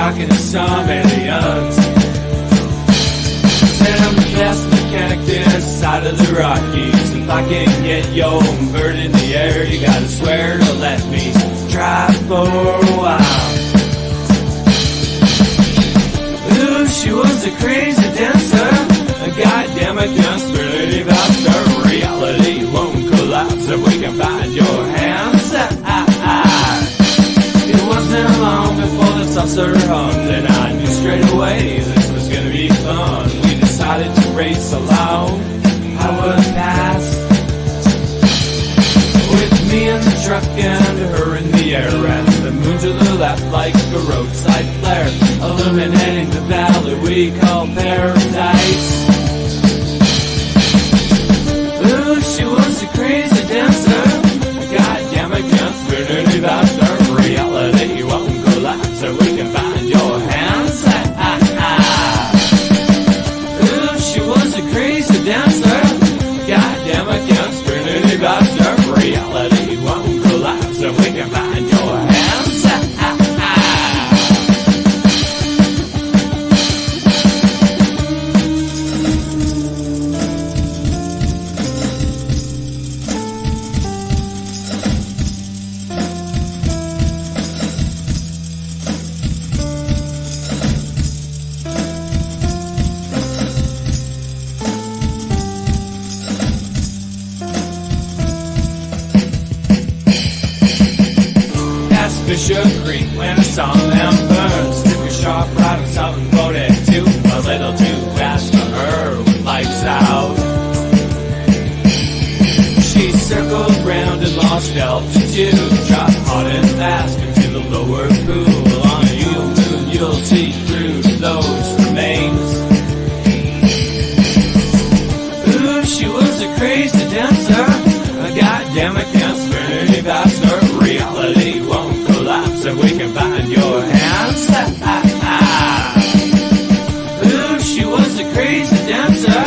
talking to some aliens. Said I'm the best mechanic this side of the Rockies. If I can get your bird in the air, you gotta swear to let me try for a while. Ooh, she was a crazy dancer, a goddamn I can't believe after reality won't collapse if we can find your hands. It wasn't long before the saucer hummed, and I knew straight away this was gonna be fun. We decided to race along, I would pass, with me in the truck and her in the air, and the moon to the left like a roadside flare, illuminating the valley we call paradise. Ooh, she was a crazy dancer, goddamn I can't spin any faster. Reality won't collapse so we can find your hands. Ooh, she was a crazy dancer, goddamn I can't spin any faster. Reality won't collapse so we can find your hands. Bishop Creek when I saw them burn. Stick a sharp right on something voted too a little too fast for her with lights out. She circled round and lost altitude, dropped hard and fast into the lower pool. On a new moon you'll see through those remains. Ooh, she was a crazy dancer, goddamn I can't spin any faster. Reality won't collapse so we can find your hands. Ooh, she was a crazy dancer,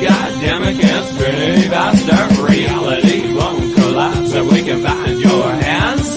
goddamn I can't spin any faster. Reality won't collapse so we can find your hands.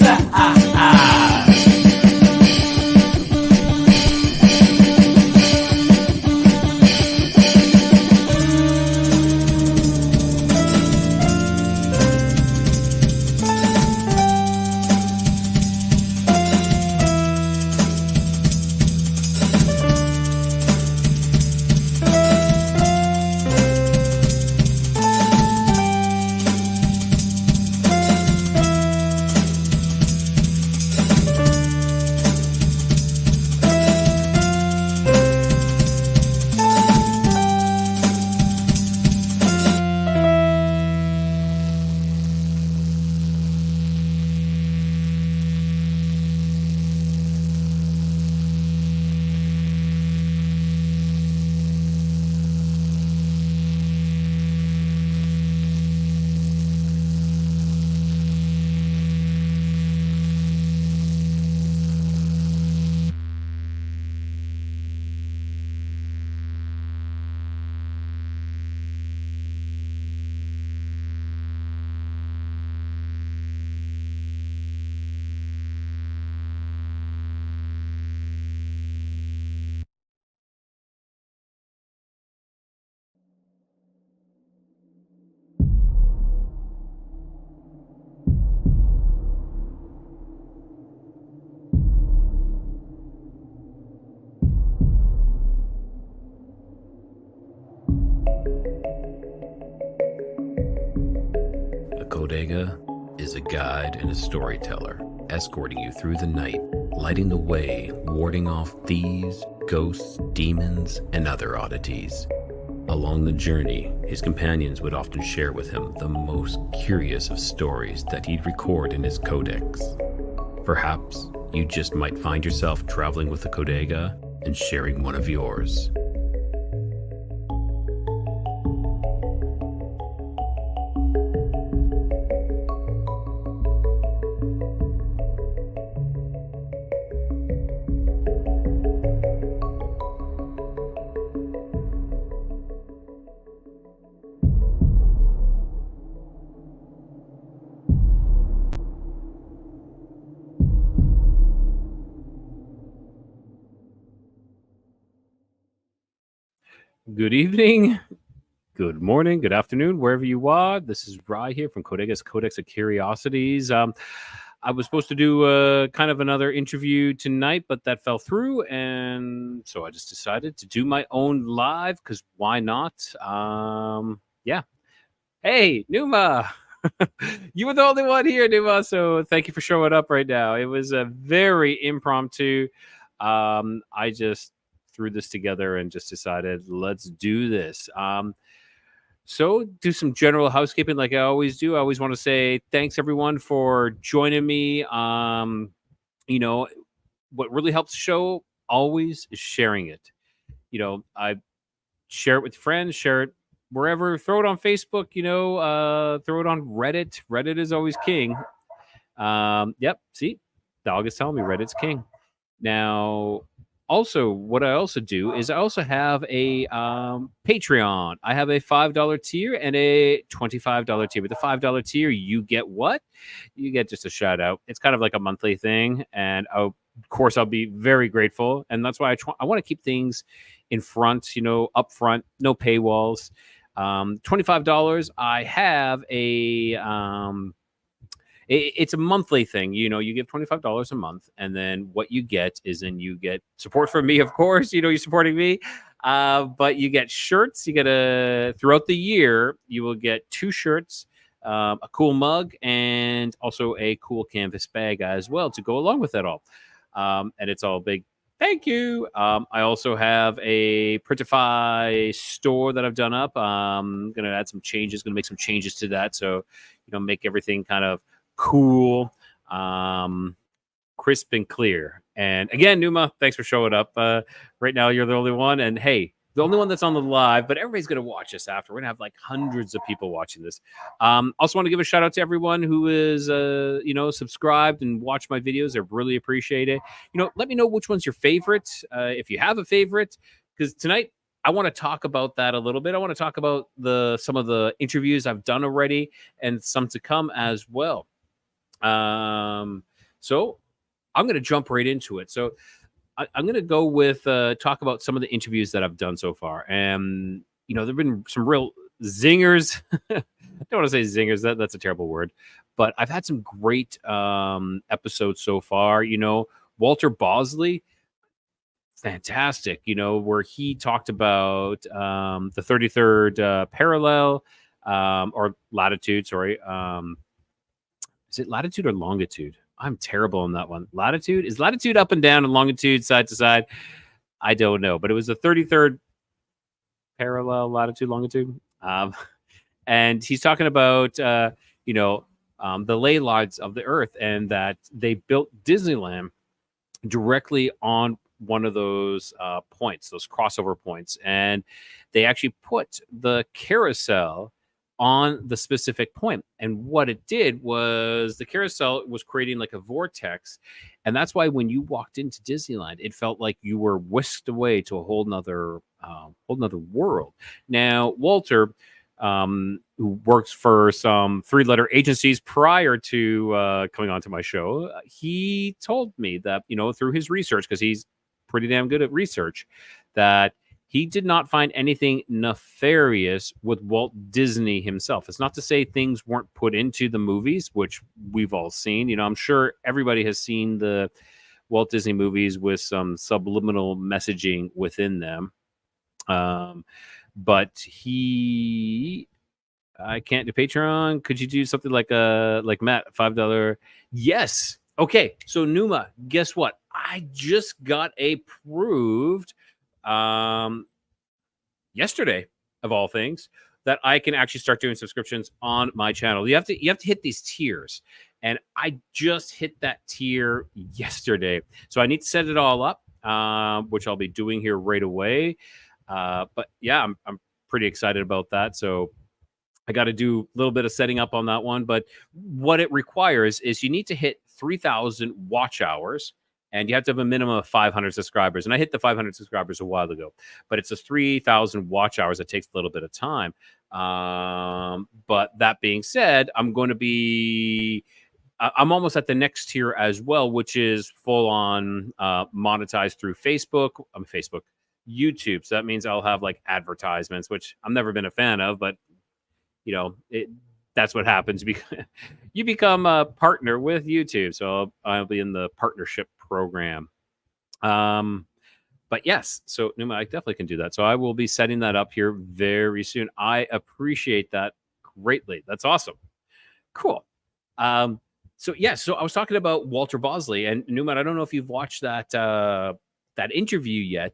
Bodega is a guide and a storyteller, escorting you through the night, lighting the way, warding off thieves, ghosts, demons, and other oddities. Along the journey, his companions would often share with him the most curious of stories that he'd record in his codex. Perhaps you just might find yourself traveling with a Bodega and sharing one of yours. Good evening, good morning, good afternoon, wherever you are. This is Rye here from Codex of Curiosities. I was supposed to do kind of another interview tonight, but that fell through, and so I just decided to do my own live because why not? Yeah. Hey, Numa. You were the only one here, Numa. So thank you for showing up right now. It was a very impromptu. I just threw this together and just decided, let's do this. So do some general housekeeping like I always do. I always want to say thanks everyone for joining me. You know, what really helps the show always is sharing it. I share it with friends, share it wherever, throw it on Facebook, throw it on Reddit. Reddit is always king. Yep, see, dog is telling me Reddit's king. Now, also, what I also do is I also have a Patreon. I have a $5 tier and a $25 tier. With the $5 tier, you get what? You get just a shout out. It's kind of like a monthly thing, and of course, I'll be very grateful. And that's why I want to keep things in front, up front, no paywalls. $25. I have a it's a monthly thing. You give $25 a month, and then what you get is then you get support from me, of course. You're supporting me, but you get shirts. You get throughout the year, you will get 2 shirts, a cool mug, and also a cool canvas bag as well to go along with it all. And it's all big. Thank you. I also have a Printify store that I've done up. I'm gonna add some changes. Gonna make some changes to that, so make everything kind of cool, crisp and clear. And again, Numa, thanks for showing up. Right now, you're the only one, and hey, the only one that's on the live, but everybody's going to watch us after. We're going to have like hundreds of people watching this. Also want to give a shout out to everyone who is, subscribed and watched my videos. I really appreciate it. Let me know which one's your favorite, if you have a favorite, because tonight I want to talk about that a little bit. I want to talk about some of the interviews I've done already and some to come as well. So I'm going to jump right into it. So I'm going to go with talk about some of the interviews that I've done so far. And, there've been some real zingers. I don't want to say zingers. That's a terrible word. But I've had some great episodes so far. Walter Bosley, fantastic, where he talked about the 33rd parallel or latitude, sorry. Is it latitude or longitude? I'm terrible on that one. Latitude? Is latitude up and down and longitude side to side? I don't know, but it was the 33rd parallel, latitude, longitude. And he's talking about, the ley lines of the Earth, and that they built Disneyland directly on one of those points, those crossover points. And they actually put the carousel on the specific point. And what it did was the carousel was creating like a vortex. And that's why when you walked into Disneyland, it felt like you were whisked away to a whole nother world. Now, Walter, who works for some 3-letter agencies prior to coming onto my show, he told me that, through his research, because he's pretty damn good at research, that he did not find anything nefarious with Walt Disney himself. It's not to say things weren't put into the movies, which we've all seen. I'm sure everybody has seen the Walt Disney movies with some subliminal messaging within them. But I can't do Patreon. Could you do something like Matt, $5? Yes. Okay. So Numa, guess what? I just got approved yesterday, of all things, that I can actually start doing subscriptions on my channel. You have to hit these tiers, and I just hit that tier yesterday. So I need to set it all up, which I'll be doing here right away. But yeah, I'm pretty excited about that. So I got to do a little bit of setting up on that one. But what it requires is you need to hit 3,000 watch hours, and you have to have a minimum of 500 subscribers. And I hit the 500 subscribers a while ago, but it's a 3,000 watch hours. It takes a little bit of time. But that being said, I'm almost at the next tier as well, which is full on monetized through Facebook. YouTube. So that means I'll have like advertisements, which I've never been a fan of, but that's what happens because you become a partner with YouTube. So I'll be in the partnership program. But yes, so Numa, I definitely can do that. So I will be setting that up here very soon. I appreciate that greatly. That's awesome. Cool. So I was talking about Walter Bosley and Newman. I don't know if you've watched that interview yet.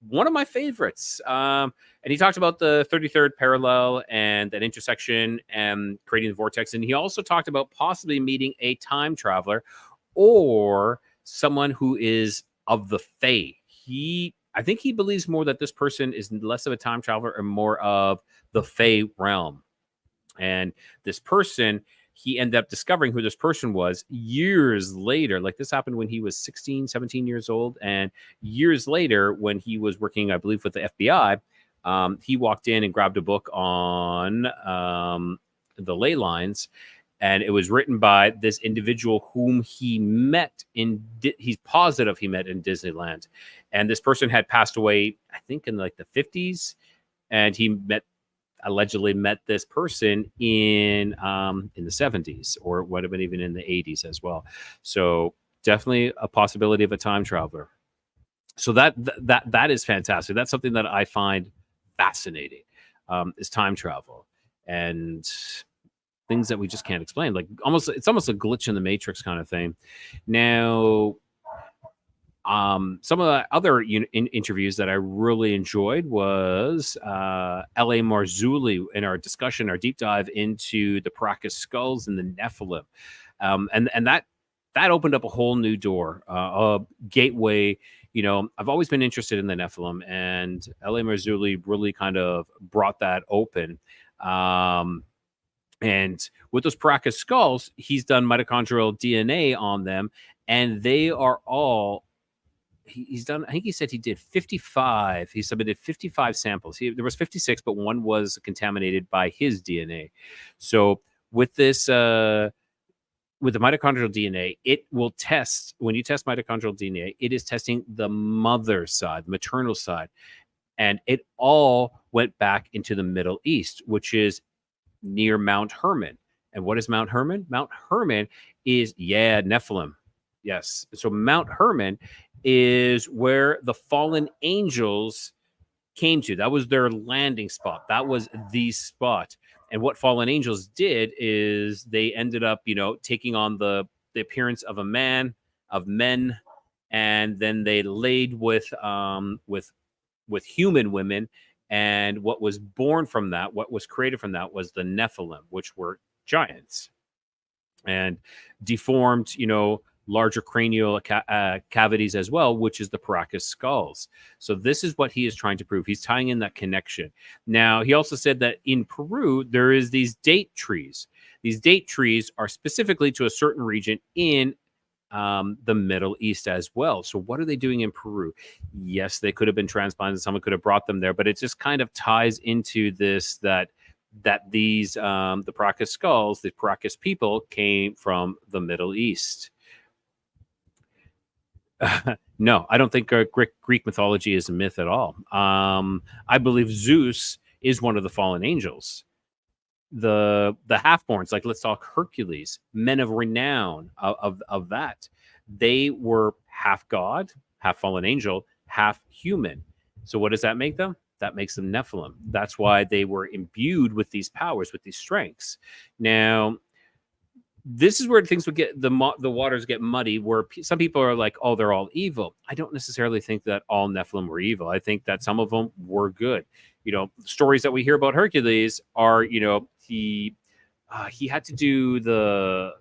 One of my favorites. And he talked about the 33rd parallel and that intersection and creating the vortex. And he also talked about possibly meeting a time traveler or someone who is of the Fae. I think he believes more that this person is less of a time traveler and more of the Fae realm. And this person, he ended up discovering who this person was years later. Like this happened when he was 16, 17 years old. And years later, when he was working, I believe, with the FBI, he walked in and grabbed a book on the ley lines. And it was written by this individual whom he met he's positive he met in Disneyland. And this person had passed away, I think, in like the 50s. And he allegedly met this person in the 70s, or it would have been even in the 80s as well. So definitely a possibility of a time traveler. So that is fantastic. That's something that I find fascinating, is time travel and things that we just can't explain. Like it's almost a glitch in the matrix kind of thing. Now, some of the other interviews that I really enjoyed was L.A. Marzulli in our discussion, our deep dive into the Paracas skulls and the Nephilim. And that opened up a whole new door, a gateway. I've always been interested in the Nephilim, and L.A. Marzulli really kind of brought that open. And with those Paracas skulls, he's done mitochondrial DNA on them, and they are all, he's done, I think he said he did 55. He submitted 55 samples. There was 56, but one was contaminated by his DNA. So with this, with the mitochondrial DNA, it will test, when you test mitochondrial DNA, it is testing the mother side, maternal side. And it all went back into the Middle East, which is near Mount Hermon. And what is Mount Hermon? Mount Hermon is, Nephilim. Yes. So Mount Hermon is where the fallen angels came to. That was their landing spot. That was the spot. And what fallen angels did is they ended up, taking on the appearance of men, and then they laid with human women. And what was born from that, what was created from that, was the Nephilim, which were giants and deformed, larger cranial cavities as well, which is the Paracas skulls. So this is what he is trying to prove. He's tying in that connection. Now, he also said that in Peru, there is these date trees. These date trees are specifically to a certain region in the Middle East as well. So what are they doing in Peru? Yes, they could have been transplanted. Someone could have brought them there, but it just kind of ties into this, that these, the Paracas skulls, the Paracas people came from the Middle East. No, I don't think Greek mythology is a myth at all. I believe Zeus is one of the fallen angels. The half-borns, like let's talk Hercules, men of renown of that. They were half god, half fallen angel, half human. So what does that make them? That makes them Nephilim. That's why they were imbued with these powers, with these strengths. Now, this is where things would get, the waters get muddy, where some people are like, oh, they're all evil. I don't necessarily think that all Nephilim were evil. I think that some of them were good. Stories that we hear about Hercules are, he had to do the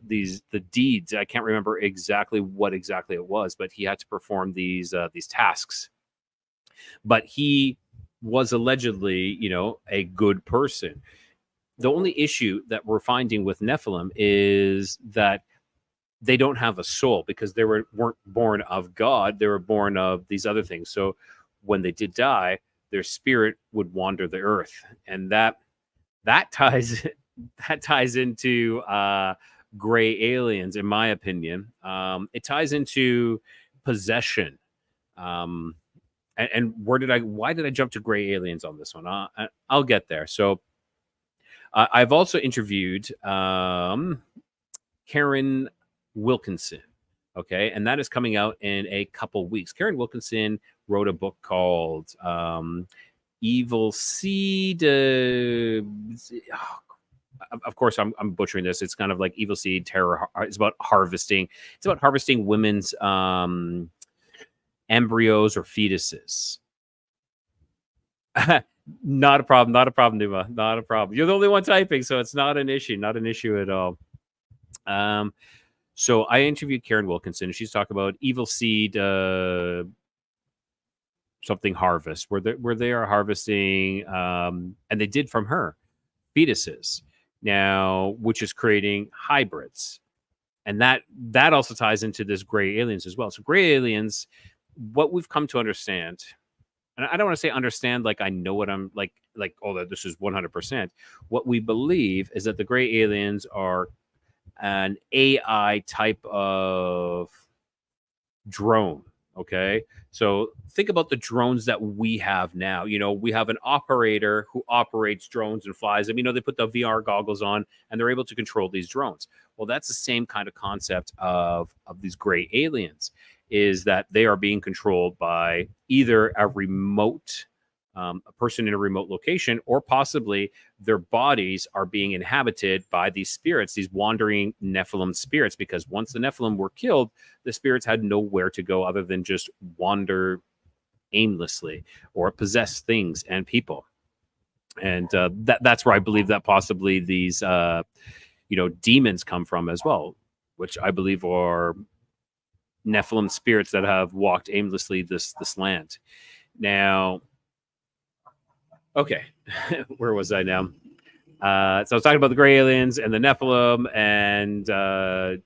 deeds. I can't remember exactly what exactly it was, but he had to perform these tasks. But he was allegedly, a good person. The only issue that we're finding with Nephilim is that they don't have a soul, because they weren't born of God. They were born of these other things. So when they did die, their spirit would wander the earth, and that ties into gray aliens, in my opinion. It ties into possession, and and why did I jump to gray aliens on this one? I'll get there. So I've also interviewed Karen Wilkinson. Okay, and that is coming out in a couple weeks. Karen Wilkinson wrote a book called Evil Seed. Of course, I'm butchering this. It's kind of like Evil Seed Terror. It's about harvesting. It's about harvesting women's embryos or fetuses. Not a problem. Not a problem, Numa. Not a problem. You're the only one typing, so it's not an issue. Not an issue at all. So I interviewed Karen Wilkinson. She's talking about Evil Seed something harvest, where they are harvesting, and they did from her fetuses now, which is creating hybrids, and that also ties into this gray aliens as well. So gray aliens, what we've come to understand, and I don't want to say understand like I know what I'm like oh, that this is 100%. What we believe is that the gray aliens are an AI type of drone. Okay, so think about the drones that we have now. We have an operator who operates drones and flies them. They put the VR goggles on and they're able to control these drones. Well, that's the same kind of concept of these gray aliens, is that they are being controlled by either a remote a person in a remote location, or possibly their bodies are being inhabited by these spirits, these wandering Nephilim spirits, because once the Nephilim were killed, the spirits had nowhere to go other than just wander aimlessly or possess things and people. And that's where I believe that possibly these demons come from as well, which I believe are Nephilim spirits that have walked aimlessly this land. Now, okay, where was I now? So I was talking about the gray aliens and the Nephilim, and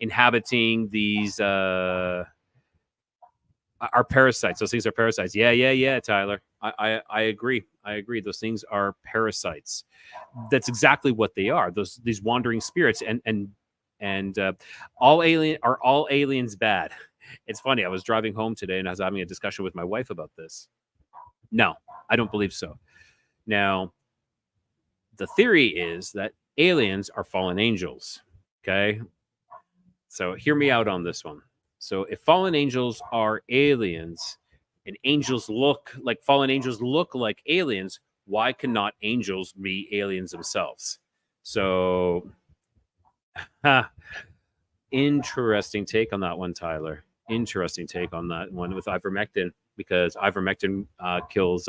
inhabiting these are parasites. Those things are parasites. Yeah, Tyler. I agree. Those things are parasites. That's exactly what they are. These wandering spirits, and all aliens bad? It's funny. I was driving home today and I was having a discussion with my wife about this. No, I don't believe so. Now, the theory is that aliens are fallen angels. Okay, so hear me out on this one. So if fallen angels are aliens, and fallen angels look like aliens, why cannot angels be aliens themselves? So, interesting take on that one, Tyler. Interesting take on that one with ivermectin, because ivermectin kills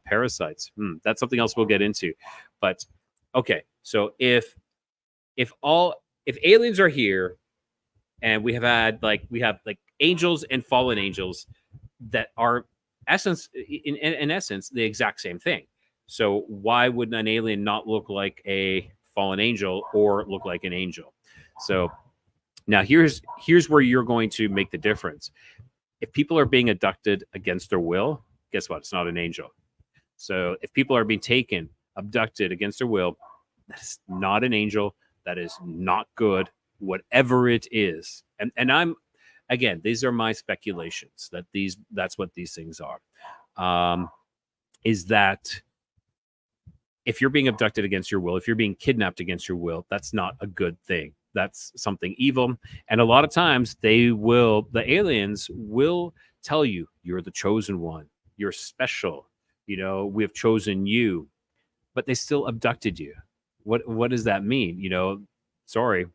parasites. That's something else we'll get into. But okay, so if aliens are here, and we have angels and fallen angels that are in essence the exact same thing. So why would an alien not look like a fallen angel or look like an angel? So now here's where you're going to make the difference. If people are being abducted against their will, guess what? It's not an angel. So if people are being abducted against their will, that's not an angel. That is not good, whatever it is. And I'm, again, these are my speculations that's what these things are. Is that if you're being abducted against your will, if you're being kidnapped against your will, that's not a good thing. That's something evil. And a lot of times the aliens will tell you, you're the chosen one. You're special. We have chosen you. But they still abducted you. What does that mean? Sorry.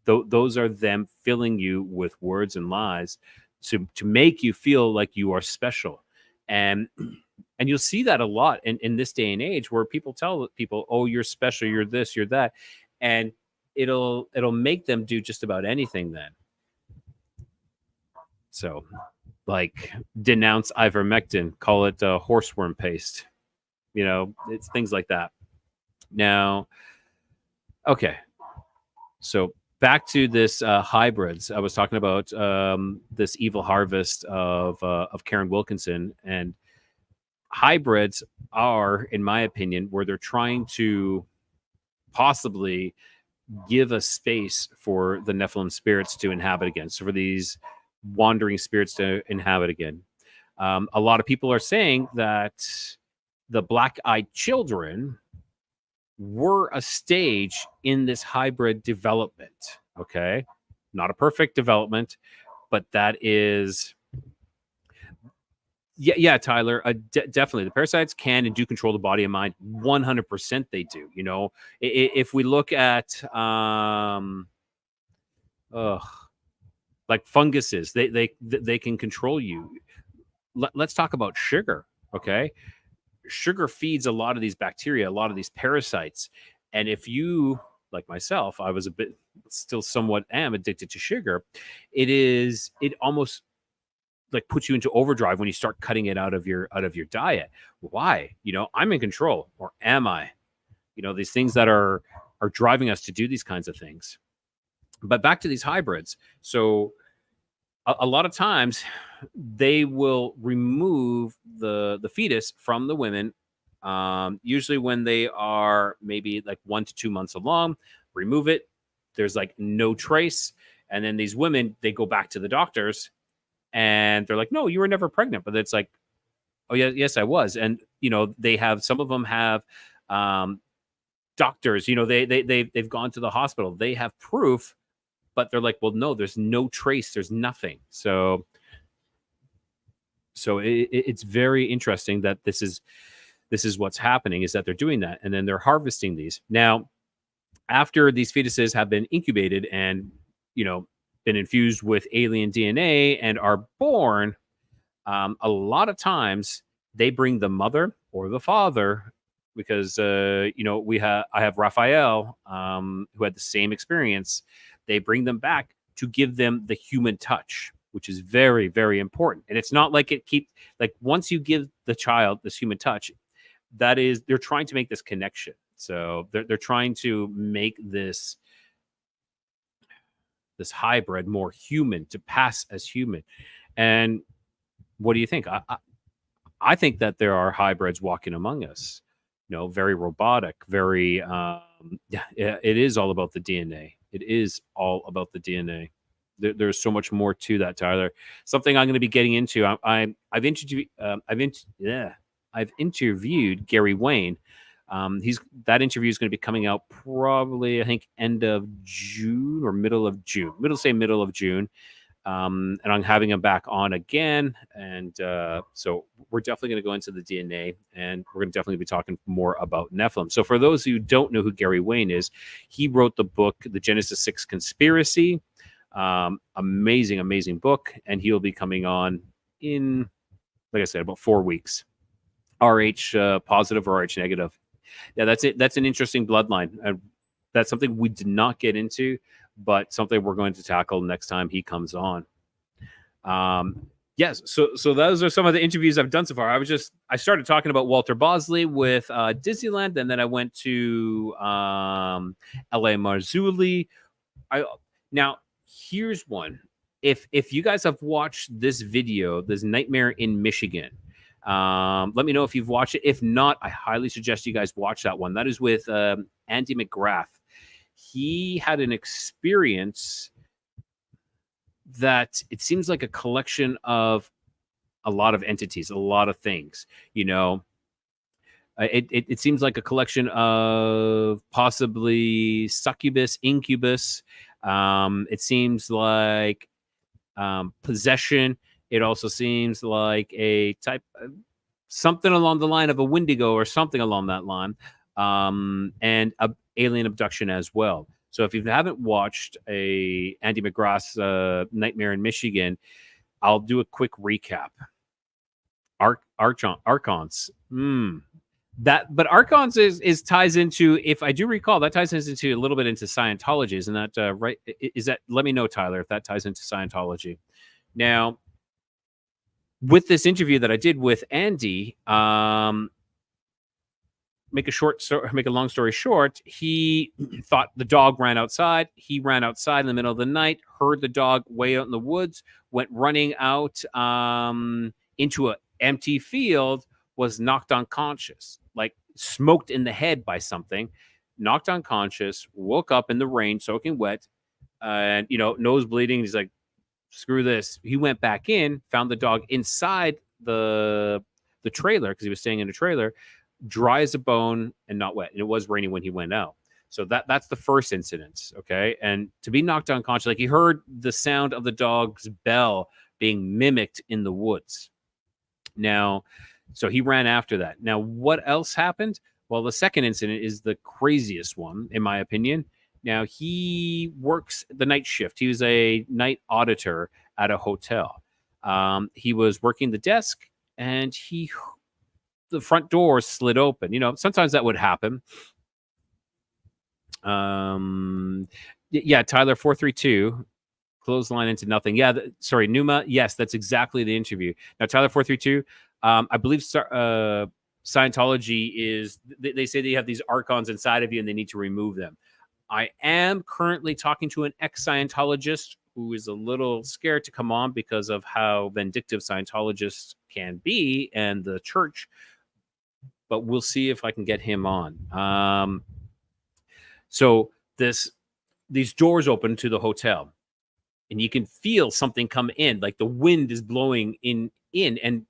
Those are them filling you with words and lies to make you feel like you are special. And you'll see that a lot in this day and age, where people tell people, oh, you're special, you're this, you're that. And it'll make them do just about anything then. So, like, denounce ivermectin, call it horseworm paste. It's things like that. Now, okay, so back to this hybrids. I was talking about this evil harvest of Karen Wilkinson, and hybrids are, in my opinion, where they're trying to possibly give a space for the Nephilim spirits to inhabit again. So for these wandering spirits to inhabit again. A lot of people are saying that the black-eyed children were a stage in this hybrid development. Okay, not a perfect development, but that is. Yeah, Tyler. Definitely, the parasites can and do control the body and mind. 100%, they do. You know, if we look at like funguses, they can control you. Let's talk about sugar. Okay, sugar feeds a lot of these bacteria, a lot of these parasites, and if you, like myself, I was a bit, still somewhat am addicted to sugar. It almost like puts you into overdrive when you start cutting it out of your diet. Why? You know, I'm in control, or am I? You know, these things that are driving us to do these kinds of things. But back to these hybrids. So a lot of times they will remove the fetus from the women, usually when they are maybe like 1 to 2 months along. Remove it. There's like no trace, and then these women, they go back to the doctors and they're like, no, you were never pregnant. But it's like, oh yeah, yes, I was. And you know, they have, some of them have doctors, you know, they've gone to the hospital, they have proof, but they're like, well, no, there's no trace, there's nothing. So it's very interesting that this is what's happening, is that they're doing that, and then they're harvesting these. Now, after these fetuses have been incubated and, you know, been infused with alien DNA and are born, a lot of times they bring the mother or the father, because you know, I have Raphael, who had the same experience. They bring them back to give them the human touch, which is very, very important. And it's not like like once you give the child this human touch, that is, they're trying to make this connection. So they're trying to make this hybrid more human, to pass as human. And what do you think? I think that there are hybrids walking among us, you know, very robotic, very yeah, it is all about the DNA. It is all about the DNA. There's so much more to that, Tyler. Something I'm going to be getting into. I've interviewed Gary Wayne. That interview is going to be coming out probably, I think, end of June or middle of June. Middle of June. And I'm having him back on again. And so we're definitely going to go into the DNA, and we're going to definitely be talking more about Nephilim. So for those who don't know who Gary Wayne is, he wrote the book, The Genesis 6 Conspiracy. Amazing, amazing book. And he'll be coming on in, like I said, about 4 weeks. RH positive or RH negative. Yeah, that's it. That's an interesting bloodline. That's something we did not get into, but something we're going to tackle next time he comes on. Yes, so those are some of the interviews I've done so far. I started talking about Walter Bosley with Disneyland, and then I went to L.A. Marzulli. Now here's one. If you guys have watched this video, this Nightmare in Michigan, let me know if you've watched it. If not, I highly suggest you guys watch that one. That is with Andy McGrath. He had an experience that it seems like a collection of a lot of entities, a lot of things, you know. It seems like a collection of possibly succubus, incubus. It seems like possession. It also seems like a type of something along the line of a Wendigo or something along that line, and alien abduction as well. So if you haven't watched Andy McGrath's Nightmare in Michigan, I'll do a quick recap. Archons. But Archons is ties into, if I do recall, that ties into a little bit into Scientology. Isn't that right? Is that, let me know, Tyler, if that ties into Scientology. Now, with this interview that I did with Andy, make a long story short, he thought the dog ran outside. He ran outside in the middle of the night, heard the dog way out in the woods, went running out into an empty field, was knocked unconscious, like smoked in the head by something, knocked unconscious, woke up in the rain, soaking wet, and nose bleeding. He's like, screw this. He went back in, found the dog inside the trailer, because he was staying in a trailer, dry as a bone and not wet. And it was raining when he went out. So that's the first incident. Okay. And to be knocked unconscious, like he heard the sound of the dog's bell being mimicked in the woods. Now, so he ran after that. Now, what else happened? Well, the second incident is the craziest one, in my opinion. Now, he works the night shift. He was a night auditor at a hotel. He was working the desk, and the front door slid open. You know, sometimes that would happen. Yeah, Tyler 432. Clothesline into nothing. Yeah, sorry, Numa. Yes, that's exactly the interview. Now, Tyler 432. I believe Scientology is. They say that you have these archons inside of you, and they need to remove them. I am currently talking to an ex-Scientologist who is a little scared to come on because of how vindictive Scientologists can be and the church. But we'll see if I can get him on. So these doors open to the hotel. And you can feel something come in, like the wind is blowing in and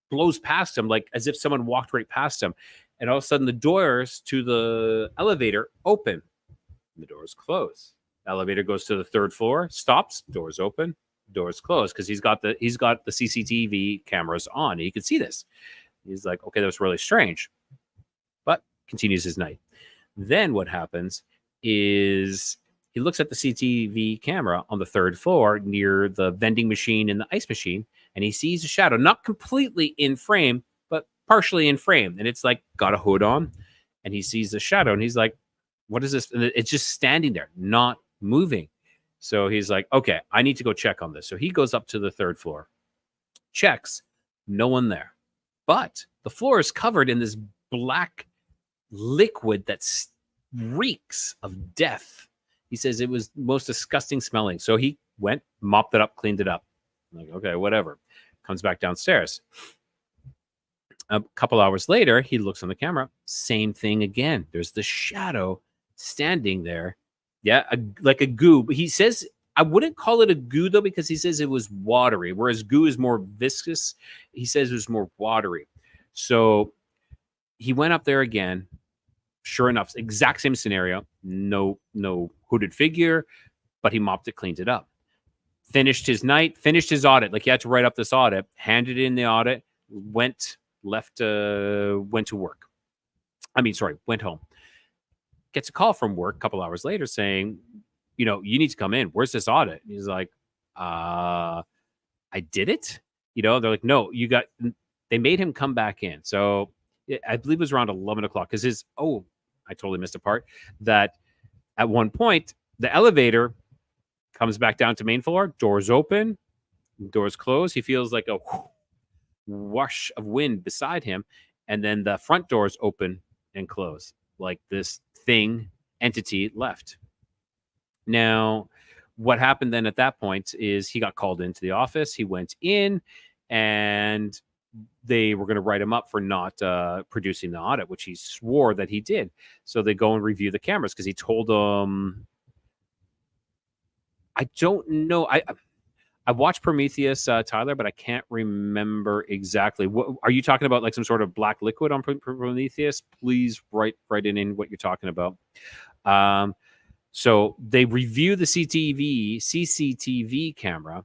blows past him, like as if someone walked right past him. And all of a sudden, the doors to the elevator open. And the doors close. The elevator goes to the third floor, stops, doors open, doors close, because he's got the CCTV cameras on. And you can see this. He's like, okay, that was really strange. But continues his night. Then what happens is he looks at the CCTV camera on the third floor near the vending machine and the ice machine, and he sees a shadow, not completely in frame, but partially in frame. And it's like got a hood on, and he sees the shadow, and he's like, what is this? And it's just standing there, not moving. So he's like, okay, I need to go check on this. So he goes up to the third floor, checks, no one there. But the floor is covered in this black liquid that reeks of death. He says it was most disgusting smelling. So he went, mopped it up, cleaned it up. I'm like, okay, whatever. Comes back downstairs. A couple hours later, he looks on the camera. Same thing again. There's the shadow standing there. Yeah, like a goo. But he says, I wouldn't call it a goo, though, because he says it was watery, whereas goo is more viscous. He says it was more watery. So he went up there again. Sure enough, exact same scenario. No hooded figure, but he mopped it, cleaned it up. Finished his night, finished his audit. Like he had to write up this audit, handed in the audit, went to work. Went home. Gets a call from work a couple hours later saying, you need to come in. Where's this audit? And he's like, I did it. They're like, no, they made him come back in. So I believe it was around 11 o'clock because I totally missed a part that at one point the elevator comes back down to main floor, doors open, doors close. He feels like a whoosh of wind beside him. And then the front doors open and close like this entity left. Now, what happened then at that point is he got called into the office. He went in and they were going to write him up for not producing the audit, which he swore that he did. So they go and review the cameras because he told them, I don't know. I watched Prometheus, Tyler, but I can't remember exactly. What are you talking about? Like some sort of black liquid on Prometheus? Please write in what you're talking about. So they review the CCTV camera,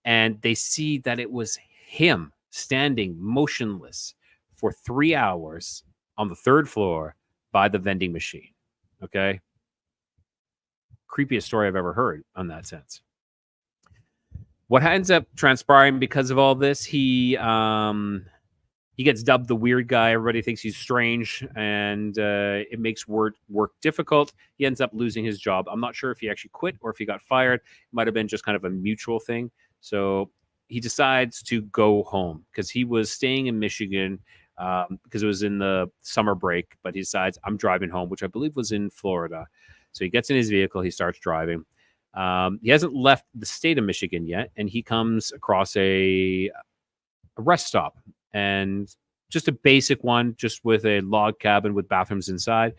and they see that it was him standing motionless for 3 hours on the third floor by the vending machine. Okay. Creepiest story I've ever heard on that sense. What ends up transpiring because of all this, he gets dubbed the weird guy. Everybody thinks he's strange, and it makes work difficult. He ends up losing his job. I'm not sure if he actually quit or if he got fired. It might have been just kind of a mutual thing. So he decides to go home because he was staying in Michigan because it was in the summer break. But he decides, I'm driving home, which I believe was in Florida. So he gets in his vehicle. He starts driving. He hasn't left the state of Michigan yet, and he comes across a rest stop, and just a basic one, just with a log cabin with bathrooms inside.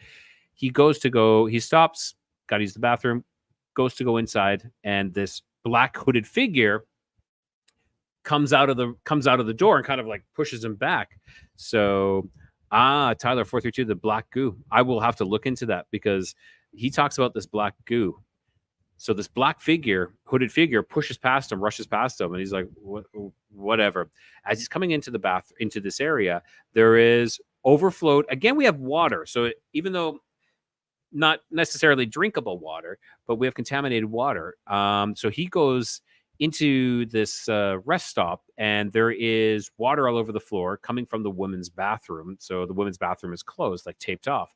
He stops, got to use the bathroom, goes to go inside, and this black hooded figure comes out of the door and kind of like pushes him back. So Tyler 432, the black goo. I will have to look into that because he talks about this black goo. So this black figure, hooded figure, pushes past him, rushes past him, and he's like, whatever. As he's coming into the into this area, there is overflowed. Again, we have water. So even though not necessarily drinkable water, but we have contaminated water. So he goes into this rest stop, and there is water all over the floor coming from the women's bathroom. So the women's bathroom is closed, like taped off.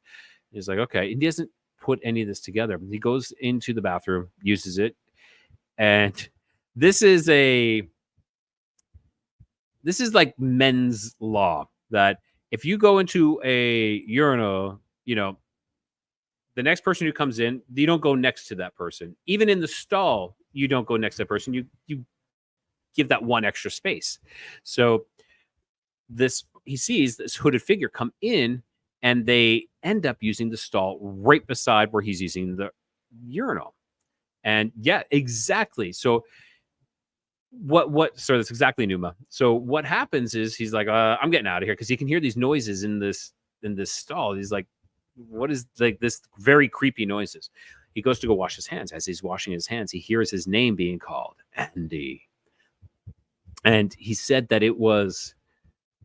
He's like, okay. He doesn't put any of this together. He goes into the bathroom, uses it, and this is like men's law that if you go into a urinal, the next person who comes in, you don't go next to that person. Even in the stall, you don't go next to that person. You give that one extra space. So he sees this hooded figure come in, and they end up using the stall right beside where he's using the urinal. And yeah, exactly. So so that's exactly Numa. So what happens is he's like, I'm getting out of here, because he can hear these noises in this stall. He's like, what is like this very creepy noises? He goes to go wash his hands. As he's washing his hands, he hears his name being called, Andy. And he said that it was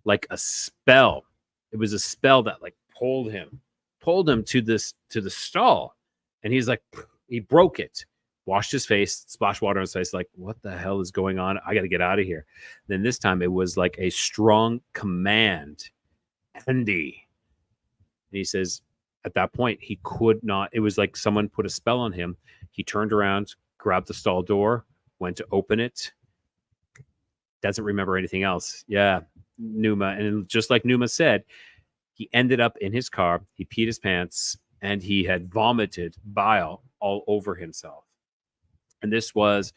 like a spell. It was a spell that like pulled him to the stall. And he's like, he broke it, washed his face, splashed water on his face, like, what the hell is going on? I got to get out of here. Then this time it was like a strong command, Andy. And he says, at that point, he could not. It was like someone put a spell on him. He turned around, grabbed the stall door, went to open it. Doesn't remember anything else. Yeah, Numa. And just like Numa said, he ended up in his car. He peed his pants, and he had vomited bile all over himself. And this was,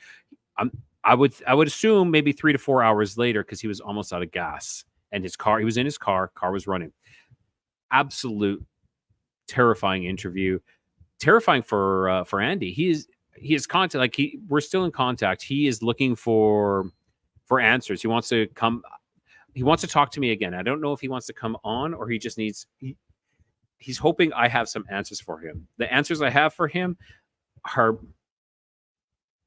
I would assume maybe 3 to 4 hours later, because he was almost out of gas. And he was in his car was running. Absolute terrifying interview, terrifying for Andy. He is contact, like we're still in contact. He is looking for answers. He wants to talk to me again. I don't know if he wants to come on, or he just needs he's hoping I have some answers for him. The answers I have for him are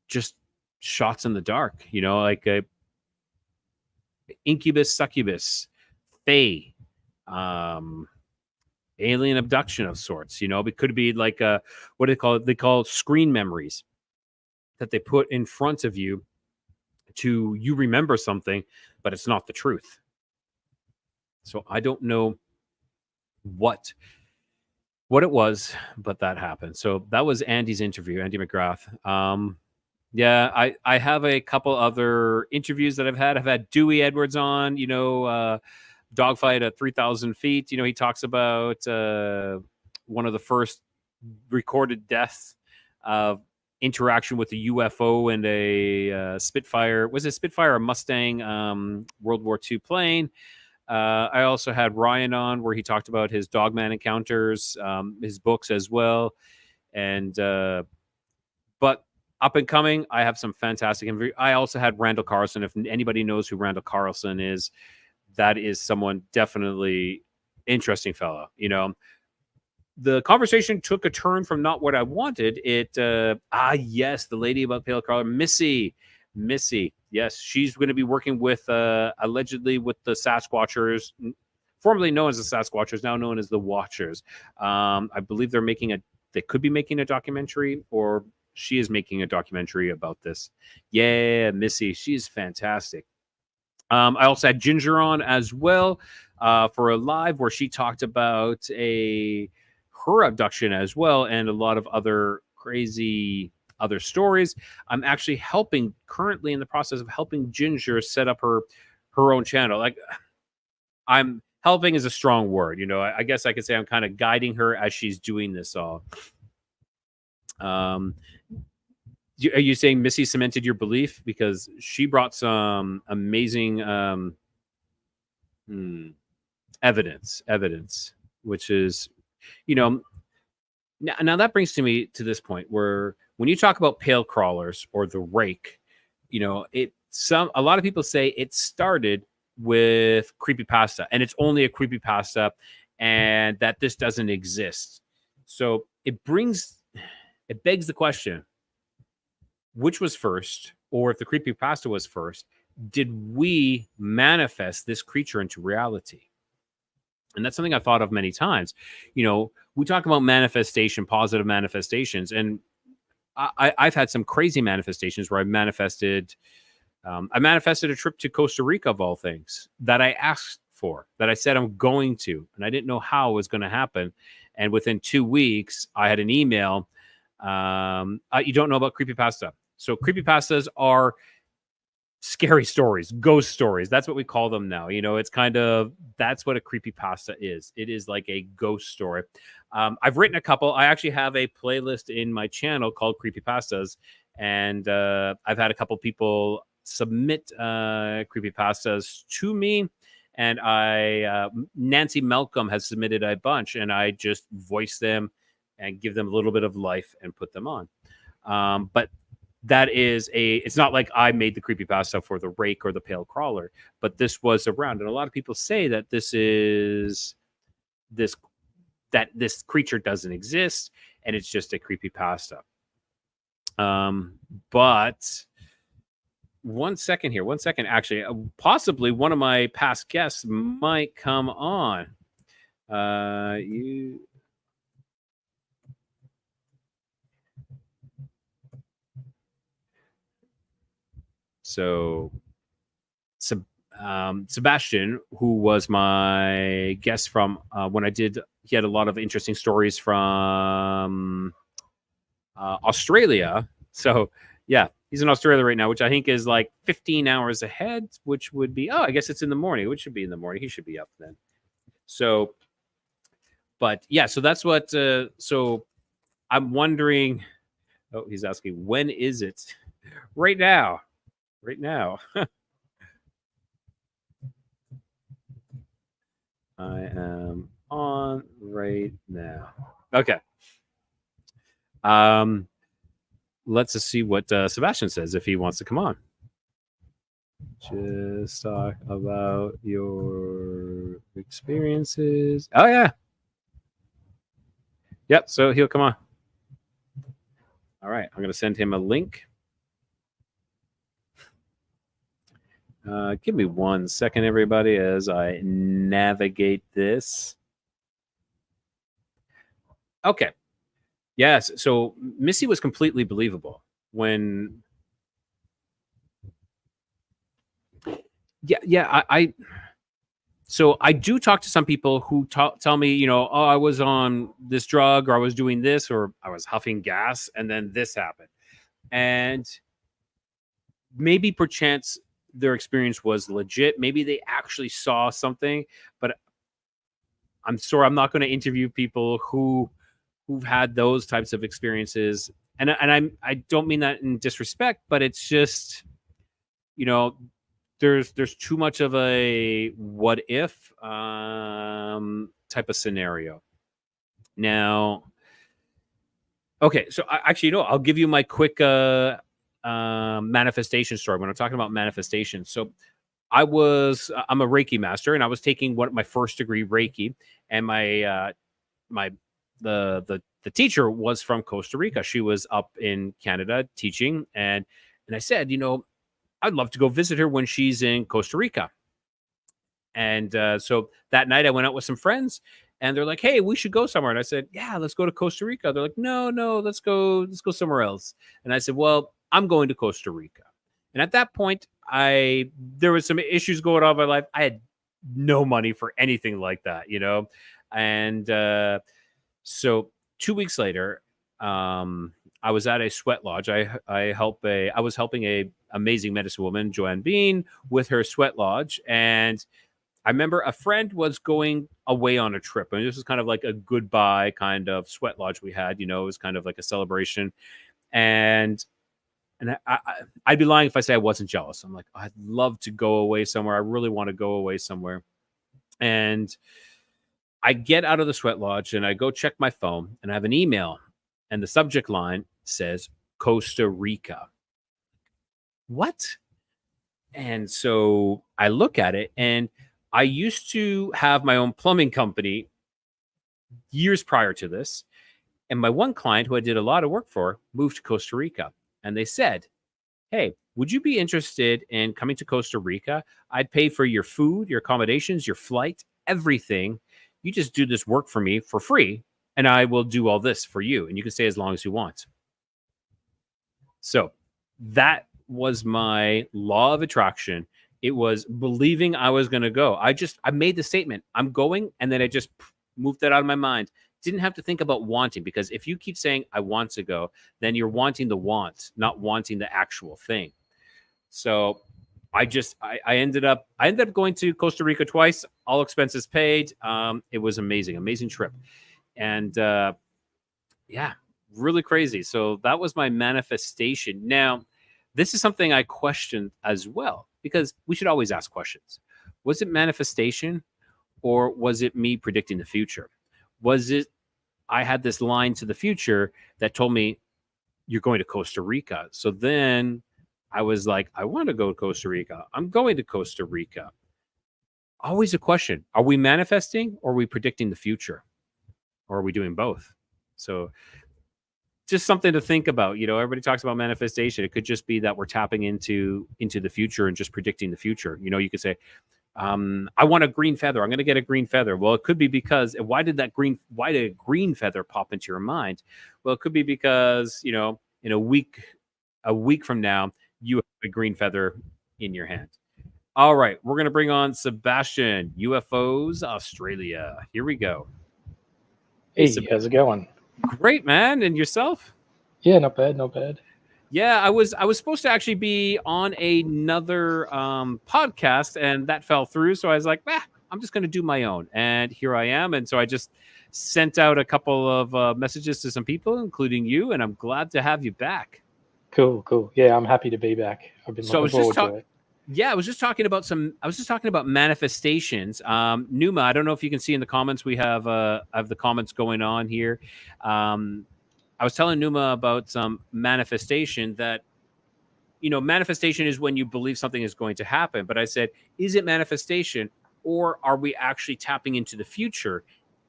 just shots in the dark, like a incubus, succubus, fae, alien abduction of sorts. It could be like what do they call it? They call screen memories that they put in front of you to you remember something, but it's not the truth. So I don't know what it was, but that happened. So that was Andy's interview, Andy McGrath. Yeah, I have a couple other interviews that I've had. I've had Dewey Edwards on, dogfight at 3,000 feet. He talks about one of the first recorded deaths of interaction with a UFO and a Spitfire. Was it Spitfire or Mustang World War II plane? I also had Ryan on, where he talked about his Dogman encounters, his books as well. And but up and coming, I have some fantastic interviews. I also had Randall Carlson. If anybody knows who Randall Carlson is, that is someone definitely interesting fellow. The conversation took a turn from not what I wanted. Yes, the lady about pale color, Missy. Yes, she's going to be working with allegedly with the Sasquatchers, formerly known as the Sasquatchers, now known as the Watchers. I believe they could be making a documentary, or she is making a documentary about this. Yeah, Missy, she's fantastic. I also had Ginger on as well for a live where she talked about her abduction as well, and a lot of other crazy other stories. I'm actually currently in the process of helping Ginger set up her own channel. Like, I'm helping is a strong word. I guess I could say I'm kind of guiding her as she's doing this all. Are you saying Missy cemented your belief? Because she brought some amazing evidence, which is, now that brings me to this point where when you talk about pale crawlers or the rake, a lot of people say it started with creepypasta, and it's only a creepypasta, and that this doesn't exist. So it begs the question, which was first, or if the creepypasta was first, did we manifest this creature into reality? And that's something I've thought of many times. We talk about manifestation, positive manifestations, and I've had some crazy manifestations where I manifested a trip to Costa Rica, of all things, that I asked for, that I said I'm going to, and I didn't know how it was going to happen. And within 2 weeks, I had an email. You don't know about creepypasta. So creepypastas are scary stories, ghost stories. That's what we call them now. It's that's what a creepypasta is. It is like a ghost story. I've written a couple. I actually have a playlist in my channel called Creepypastas, and I've had a couple people submit creepypastas to me, and Nancy Malcolm has submitted a bunch, and I just voice them and give them a little bit of life and put them on. But it's not like I made the creepypasta for the rake or the pale crawler, but this was around, and a lot of people say that this creature doesn't exist and it's just a creepypasta. But one second. Actually, possibly one of my past guests might come on. So, Sebastian, who was my guest from when he had a lot of interesting stories from Australia. So, yeah, he's in Australia right now, which I think is like 15 hours ahead, which would be, I guess it's in the morning, which should be in the morning. He should be up then. So, but yeah, so that's what, so I'm wondering, he's asking, when is it? Right now. I am on right now. Okay. Let's just see what Sebastian says if he wants to come on. Just talk about your experiences. Oh, yeah. Yep, so he'll come on. All right, I'm going to send him a link. Give me 1 second, everybody, as I navigate this. Okay. Yes, so Missy was completely believable when... Yeah, So I do talk to some people who tell me, I was on this drug, or I was doing this, or I was huffing gas, and then this happened. And maybe perchance their experience was legit. Maybe they actually saw something, but I'm sorry, I'm not going to interview people who've had those types of experiences. And I don't mean that in disrespect, but it's just, there's too much of a what if type of scenario. Now, okay, so I'll give you my quick manifestation story when I'm talking about manifestation. So I'm a Reiki master, and I was taking my first degree Reiki, and the teacher was from Costa Rica. She was up in Canada teaching, and I said, I'd love to go visit her when she's in Costa Rica. And so that night I went out with some friends, and they're like, hey, we should go somewhere. And I said, yeah, let's go to Costa Rica. They're like, no, let's go somewhere else. And I said, well, I'm going to Costa Rica. And at that point, there was some issues going on in my life. I had no money for anything like that, And so 2 weeks later, I was at a sweat lodge. I was helping a amazing medicine woman, Joanne Bean, with her sweat lodge. And I remember a friend was going away on a trip, and this was kind of like a goodbye kind of sweat lodge we had. It was kind of like a celebration. And I'd be lying if I say I wasn't jealous. I'm like, I'd love to go away somewhere. I really want to go away somewhere. And I get out of the sweat lodge and I go check my phone, and I have an email, and the subject line says Costa Rica. What? And so I look at it, and I used to have my own plumbing company years prior to this. And my one client who I did a lot of work for moved to Costa Rica. And they said, "Hey, would you be interested in coming to Costa Rica? I'd pay for your food, your accommodations, your flight, everything. You just do this work for me for free, and I will do all this for you. And you can stay as long as you want." So that was my law of attraction. It was believing I was going to go. I made the statement, I'm going. And then I just moved that out of my mind. Didn't have to think about wanting, because if you keep saying, I want to go, then you're wanting the want, not wanting the actual thing. So I ended up going to Costa Rica twice, all expenses paid. It was amazing trip. And yeah, really crazy. So that was my manifestation. Now, this is something I questioned as well, because we should always ask questions. Was it manifestation, or was it me predicting the future? Was it I had this line to the future that told me you're going to Costa Rica? So then I was like, I want to go to Costa Rica. I'm going to Costa Rica. Always a question. Are we manifesting, or are we predicting the future? Or are we doing both? So just something to think about. Everybody talks about manifestation. It could just be that we're tapping into the future and just predicting the future. You could say, I want a green feather. I'm going to get a green feather. Well, it could be because why did a green feather pop into your mind? Well, it could be because, in a week from now, you have a green feather in your hand. All right. We're going to bring on Sebastian, UFOs Australia. Here we go. Hey, how's it going? Great, man. And yourself? Yeah, not bad. Yeah, I was supposed to actually be on another podcast, and that fell through. So I was like, I'm just going to do my own. And here I am. And so I just sent out a couple of messages to some people, including you, and I'm glad to have you back. Cool. Yeah, I'm happy to be back. I've been looking forward to it. Yeah, I was just talking about manifestations. Numa, I don't know if you can see in the comments, we have the comments going on here. I was telling Numa about some manifestation that, manifestation is when you believe something is going to happen. But I said, is it manifestation, or are we actually tapping into the future?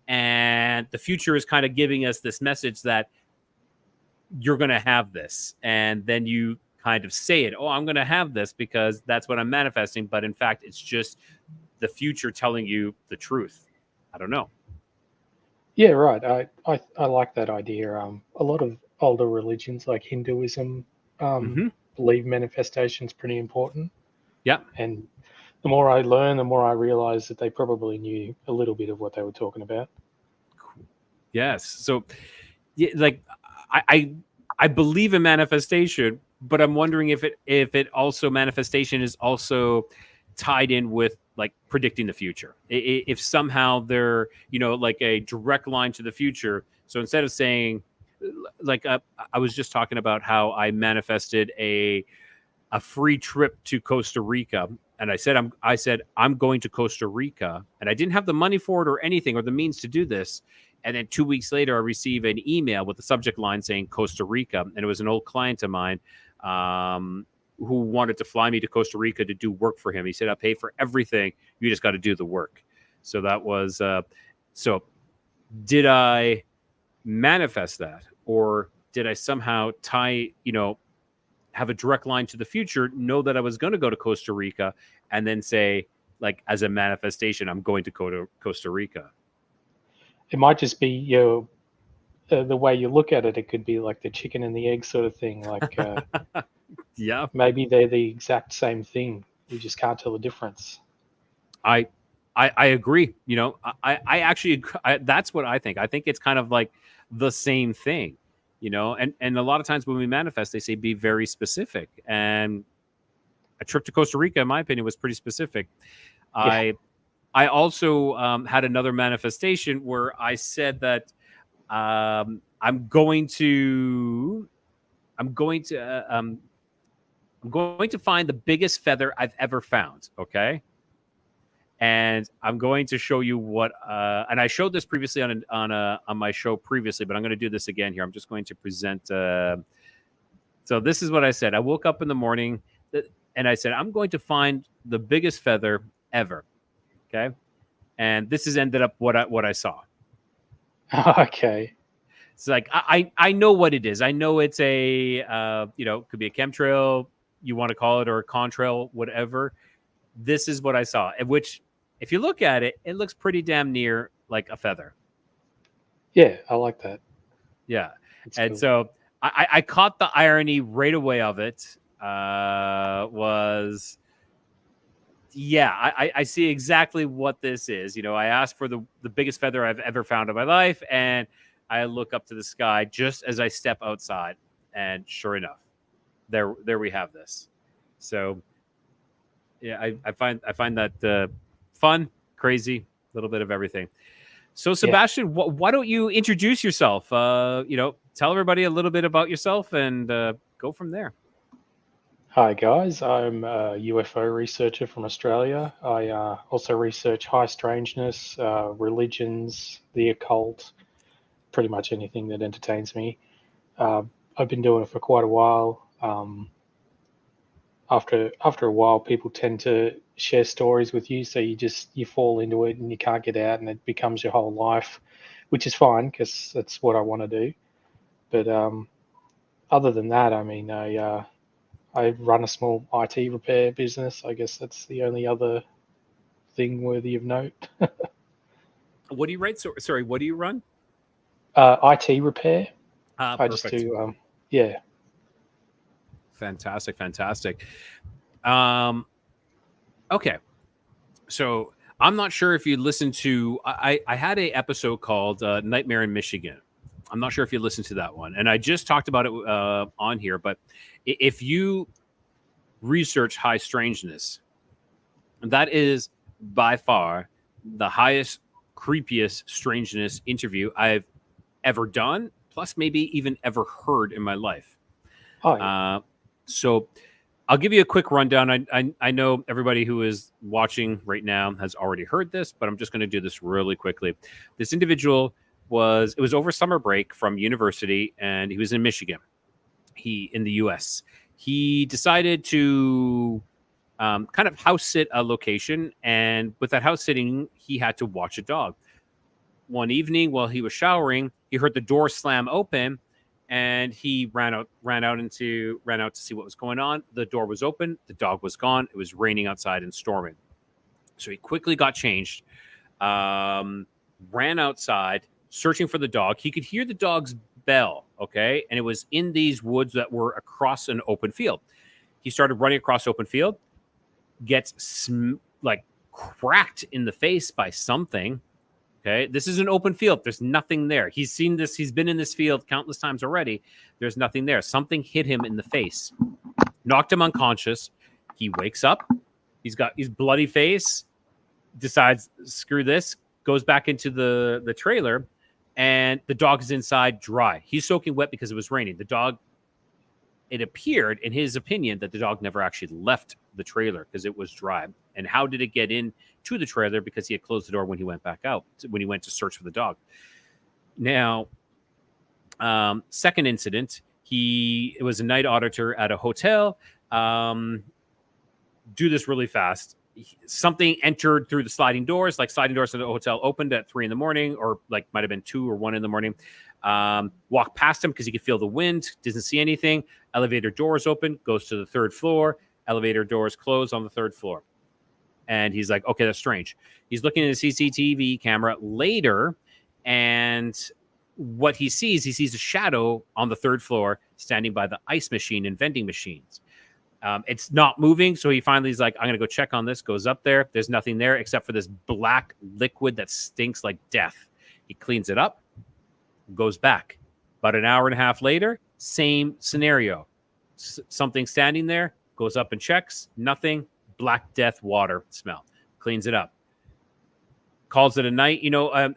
And the future is kind of giving us this message that you're going to have this. And then you kind of say it, I'm going to have this because that's what I'm manifesting. But in fact, it's just the future telling you the truth. I don't know. Yeah, right. I like that idea. A lot of older religions like Hinduism believe manifestation's pretty important. Yeah. And the more I learn, the more I realize that they probably knew a little bit of what they were talking about. Cool. Yes. So, yeah, like I believe in manifestation, but I'm wondering if it also manifestation is also tied in with like predicting the future. If somehow they're, like a direct line to the future. So instead of saying, like, I was just talking about how I manifested a free trip to Costa Rica, and I said I'm going to Costa Rica, and I didn't have the money for it or anything or the means to do this. And then 2 weeks later, I receive an email with the subject line saying Costa Rica, and it was an old client of mine who wanted to fly me to Costa Rica to do work for him. He said, I'll pay for everything. You just got to do the work. So that was, so did I manifest that, or did I somehow have a direct line to the future, know that I was going to go to Costa Rica, and then say, like, as a manifestation, I'm going to go to Costa Rica? It might just be the way you look at it. It could be like the chicken and the egg sort of thing. Like, yeah, maybe they're the exact same thing. You just can't tell the difference. I agree. I actually, that's what I think. I think it's kind of like the same thing, and a lot of times when we manifest, they say, be very specific. And a trip to Costa Rica, in my opinion, was pretty specific. Yeah. I also had another manifestation where I said that I'm going to find the biggest feather I've ever found. Okay. And I'm going to show you what, and I showed this previously on my show previously, but I'm going to do this again here. I'm just going to present. So this is what I said. I woke up in the morning. and I said, I'm going to find the biggest feather ever. Okay. And this has ended up what I saw. Okay. It's like I know what it is. I know it's a could be a chemtrail, you want to call it, or a contrail, whatever. This is what I saw. Which, if you look at it, it looks pretty damn near like a feather. Yeah, I like that. Yeah, That's and cool. so I caught the irony right away of it. I see exactly what this is. I asked for the biggest feather I've ever found in my life, and I look up to the sky just as I step outside, and sure enough, there we have this. So, yeah, I find that fun, crazy, a little bit of everything. So, Sebastian, why don't you introduce yourself? Tell everybody a little bit about yourself, and go from there. Hi guys, I'm a UFO researcher from Australia. I also research high strangeness, religions, the occult, pretty much anything that entertains me. I've been doing it for quite a while. After a while, people tend to share stories with you, so you fall into it and you can't get out, and it becomes your whole life, which is fine because that's what I want to do. But other than that, I mean, I run a small IT repair business. I guess that's the only other thing worthy of note. What do you write? Sorry, what do you run? IT repair. I just Perfect. do, yeah. Fantastic. Okay. So I'm not sure if you listened to, I had a episode called Nightmare in Michigan. I'm not sure if you listened to that one. And I just talked about it on here, but if you research high strangeness, that is by far the highest, creepiest strangeness interview I've ever done, plus maybe even ever heard in my life. Oh, yeah. So I'll give you a quick rundown. I know everybody who is watching right now has already heard this, but I'm just going to do this really quickly. This individual it was over summer break from university, and he was in Michigan. In the US. He decided to kind of house sit a location, and with that house sitting, he had to watch a dog. One evening while he was showering, he heard the door slam open, and he ran out to see what was going on. The door was open, the dog was gone. It was raining outside and storming. So he quickly got changed, ran outside, searching for the dog. He could hear the dog's bell, okay? And it was in these woods that were across an open field. He started running across open field, gets cracked in the face by something. Okay, this is an open field. There's nothing there. He's seen this. He's been in this field countless times already. There's nothing there. Something hit him in the face, knocked him unconscious. He wakes up. He's got his bloody face, decides, screw this, goes back into the trailer, and the dog is inside dry. He's soaking wet because it was raining. The dog, it appeared, in his opinion, that the dog never actually left the trailer because it was dry. And how did it get in to the trailer? Because he had closed the door when he went back out, when he went to search for the dog. Now, second incident, it was a night auditor at a hotel. Do this really fast. Something entered through the sliding doors, like sliding doors to the hotel opened at 3 a.m, or like might have been 2 or 1 a.m. Walked past him because he could feel the wind, doesn't see anything. Elevator doors open, goes to the 3rd floor. Elevator doors close on the 3rd floor. And he's like, okay, that's strange. He's looking at the CCTV camera later, and what he sees a shadow on the 3rd floor standing by the ice machine and vending machines. It's not moving, so he finally is like, I'm going to go check on this. Goes up there. There's nothing there except for this black liquid that stinks like death. He cleans it up, goes back. About an hour and a half later, same scenario. Something standing there, goes up and checks. Nothing. Black death water smell. Cleans it up. Calls it a night.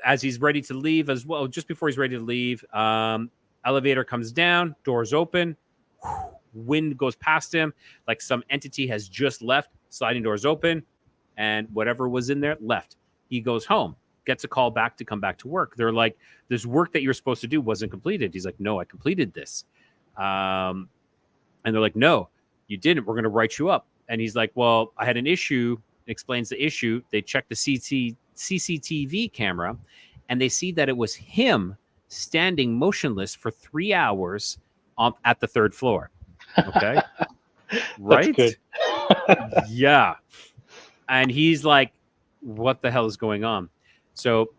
As he's ready to leave as well, just before he's ready to leave, elevator comes down, doors open. Wind goes past him like some entity has just left. Sliding doors open, and whatever was in there left. He goes home, gets a call back to come back to work. They're like, this work that you're supposed to do wasn't completed. He's like, no, I completed this. And they're like, no, you didn't. We're going to write you up. And he's like, well, I had an issue. Explains the issue. They check the CCTV camera, and they see that it was him standing motionless for 3 hours at the third floor. Okay. That's Right? good. Yeah. And he's like, what the hell is going on? So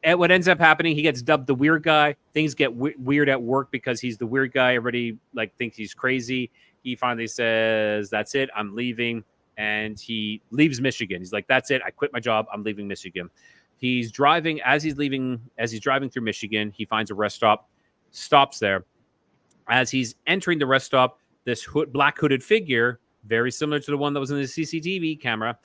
what ends up happening, he gets dubbed the weird guy. Things get weird at work because he's the weird guy. Everybody like thinks he's crazy. He finally says, that's it, I'm leaving. And he leaves Michigan. He's like, that's it, I quit my job, I'm leaving Michigan. He's driving, as he's driving through Michigan, he finds a rest stop, stops there. As he's entering the rest stop, this black hooded figure, very similar to the one that was in the CCTV camera,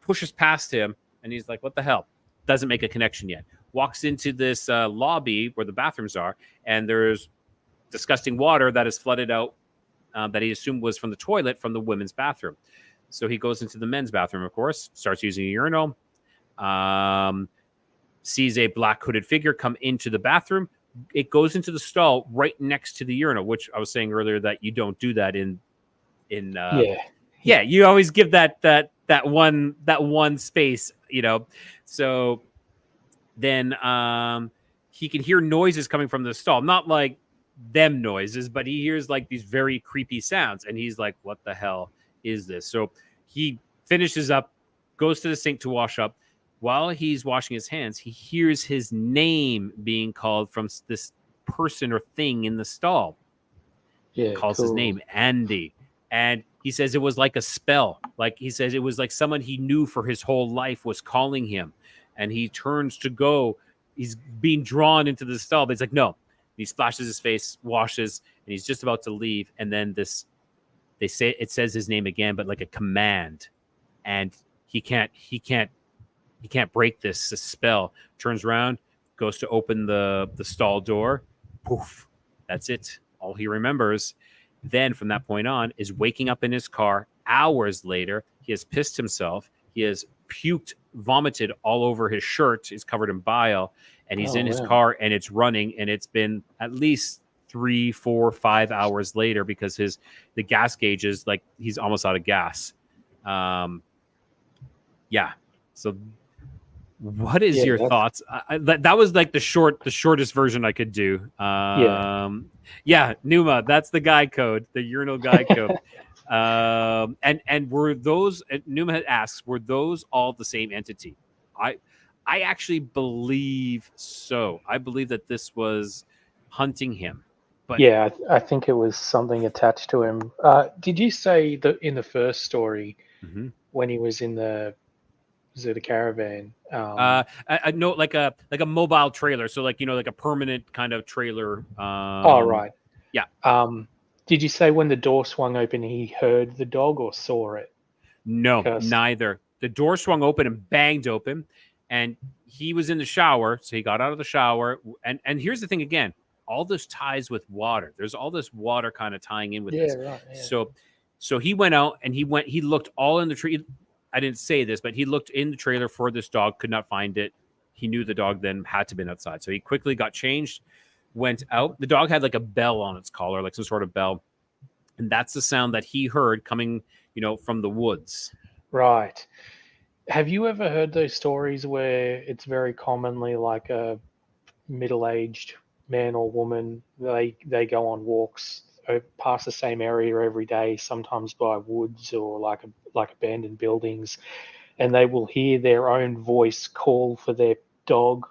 pushes past him, and he's like, what the hell? Doesn't make a connection yet. Walks into this lobby where the bathrooms are, and there's disgusting water that is flooded out that he assumed was from the toilet from the women's bathroom. So he goes into the men's bathroom, of course, starts using a urinal, sees a black hooded figure come into the bathroom. It goes into the stall right next to the urinal, which I was saying earlier that you don't do that in you always give that one space, you know. So then he can hear noises coming from the stall, not like them noises, but he hears like these very creepy sounds, and he's like, what the hell is this? So he finishes up, goes to the sink to wash up. While he's washing his hands, he hears his name being called from this person or thing in the stall. Yeah, calls cool. his name Andy. And he says it was like a spell. Like he says it was like someone he knew for his whole life was calling him. And he turns to go. He's being drawn into the stall, but he's like, no. He splashes his face, washes, and he's just about to leave. And then it says his name again, but like a command. And he can't break this spell. Turns around, goes to open the stall door. Poof. That's it. All he remembers. Then from that point on is waking up in his car hours later. He has pissed himself. He has vomited all over his shirt. He's covered in bile, and he's in his car, and it's running, and it's been at least 3, 4, 5 hours later because the gas gauge is like he's almost out of gas. Yeah. So what is your thoughts? That was like the shortest version I could do. Numa, that's the guide code, the urinal guide code. And were those, Numa asks, were those all the same entity? I actually believe so. I believe that this was hunting him. But yeah, I think it was something attached to him. Did you say that in the first story, when he was in the caravan? No, like a mobile trailer. So like, like a permanent kind of trailer. Right. Yeah. Did you say when the door swung open, he heard the dog or saw it? No, neither. The door swung open and banged open, and he was in the shower. So he got out of the shower. And here's the thing again, all this ties with water. There's all this water kind of tying in with this. Right, yeah. So he went out and he looked all in the tree. I didn't say this, but he looked in the trailer for this dog, could not find it. He knew the dog then had to have been outside. So he quickly got changed, went out. The dog had like a bell on its collar, like some sort of bell. And that's the sound that he heard coming, from the woods. Right. Have you ever heard those stories where it's very commonly like a middle-aged man or woman, they go on walks past the same area every day, sometimes by woods or like abandoned buildings, and they will hear their own voice call for their dog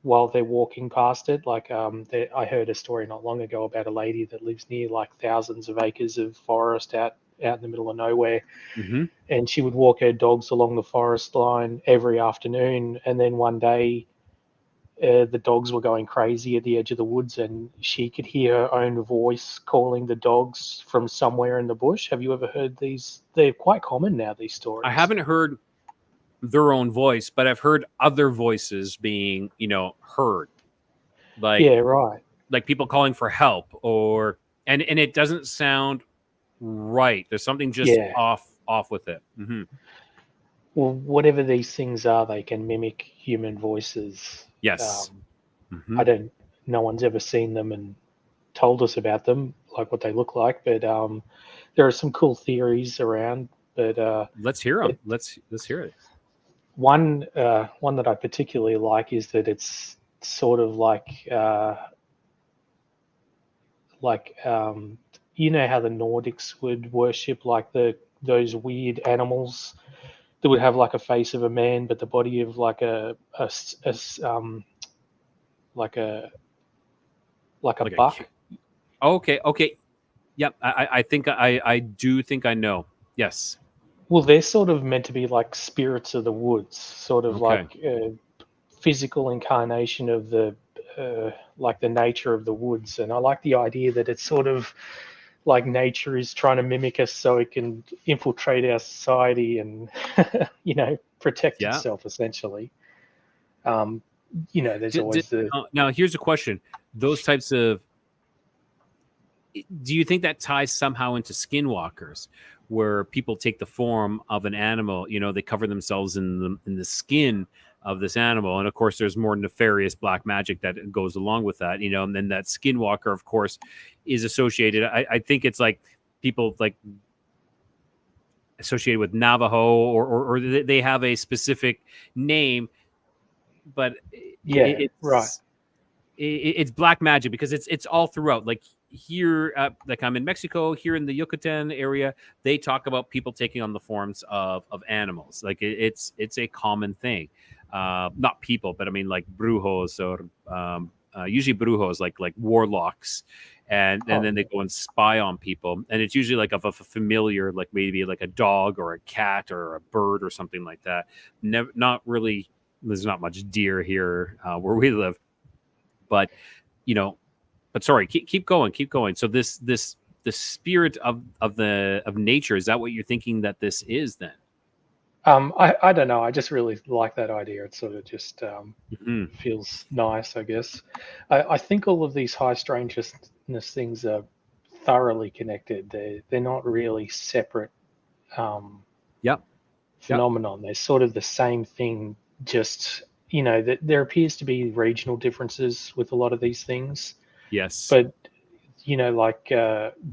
while they're walking past it? Like I heard a story not long ago about a lady that lives near like thousands of acres of forest out in the middle of nowhere, and she would walk her dogs along the forest line every afternoon, and then one day the dogs were going crazy at the edge of the woods, and she could hear her own voice calling the dogs from somewhere in the bush. Have you ever heard these? They're quite common now, these stories. I haven't heard their own voice, but I've heard other voices being, heard. Like, yeah, right. Like people calling for help, and it doesn't sound right. There's something just off with it. Well, whatever these things are, they can mimic human voices. Yes. No one's ever seen them and told us about them. like what they look like, but there are some cool theories around. But Let's hear them. Let's hear it. one that I particularly like is that it's sort of like you know how the Nordics would worship like those weird animals that would have like a face of a man but the body of like a like a Like a buck. Okay. Yep. I think I do think I know. Yes. Well, they're sort of meant to be like spirits of the woods, sort of Okay. like physical incarnation of the like the nature of the woods. And I like the idea that it's sort of like nature is trying to mimic us so it can infiltrate our society and you know, protect Yeah. itself essentially. You know, there's always the Now here's a question. Those types of, do you think that ties somehow into skinwalkers, where people take the form of an animal? You know, they cover themselves in the skin of this animal, and of course, there's more nefarious black magic that goes along with that. You know, and then that skinwalker, of course, is associated. I think it's like people like associated with Navajo, or they have a specific name, but right. It's black magic because it's all throughout. Like here, like I'm in Mexico, here in the Yucatan area, they talk about people taking on the forms of animals. Like it's a common thing. Not people, but I mean like brujos or usually brujos, like warlocks, and then they go and spy on people, and it's usually like of a familiar, like maybe like a dog or a cat or a bird or something like that. Never, not really. There's not much deer here where we live, but you know, but sorry, keep going. So this the spirit of nature, is that what you're thinking that this is then? I don't know. I just really like that idea. It sort of just feels nice, I guess. I think all of these high strangeness things are thoroughly connected. They're not really separate Yep. phenomenon. They're sort of the same thing. Just you know, that there appears to be regional differences with a lot of these things. Yes. But you know, like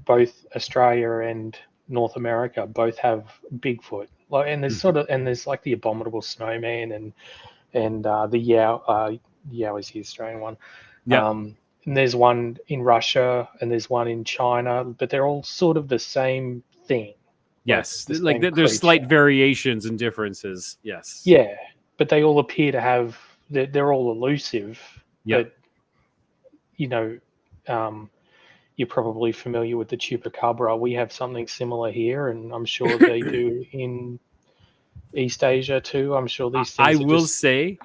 both Australia and North America both have Bigfoot. Like, and there's like the abominable snowman and the Yow is the Australian one. Yeah. And there's one in Russia and there's one in China, but they're all sort of the same thing. Yes. Like there's slight variations and differences. Yes. Yeah, but they all appear to have. They're all elusive. Yeah. But you know, you're probably familiar with the chupacabra. We have something similar here, and I'm sure they do in East Asia too. I'm sure these things. I will say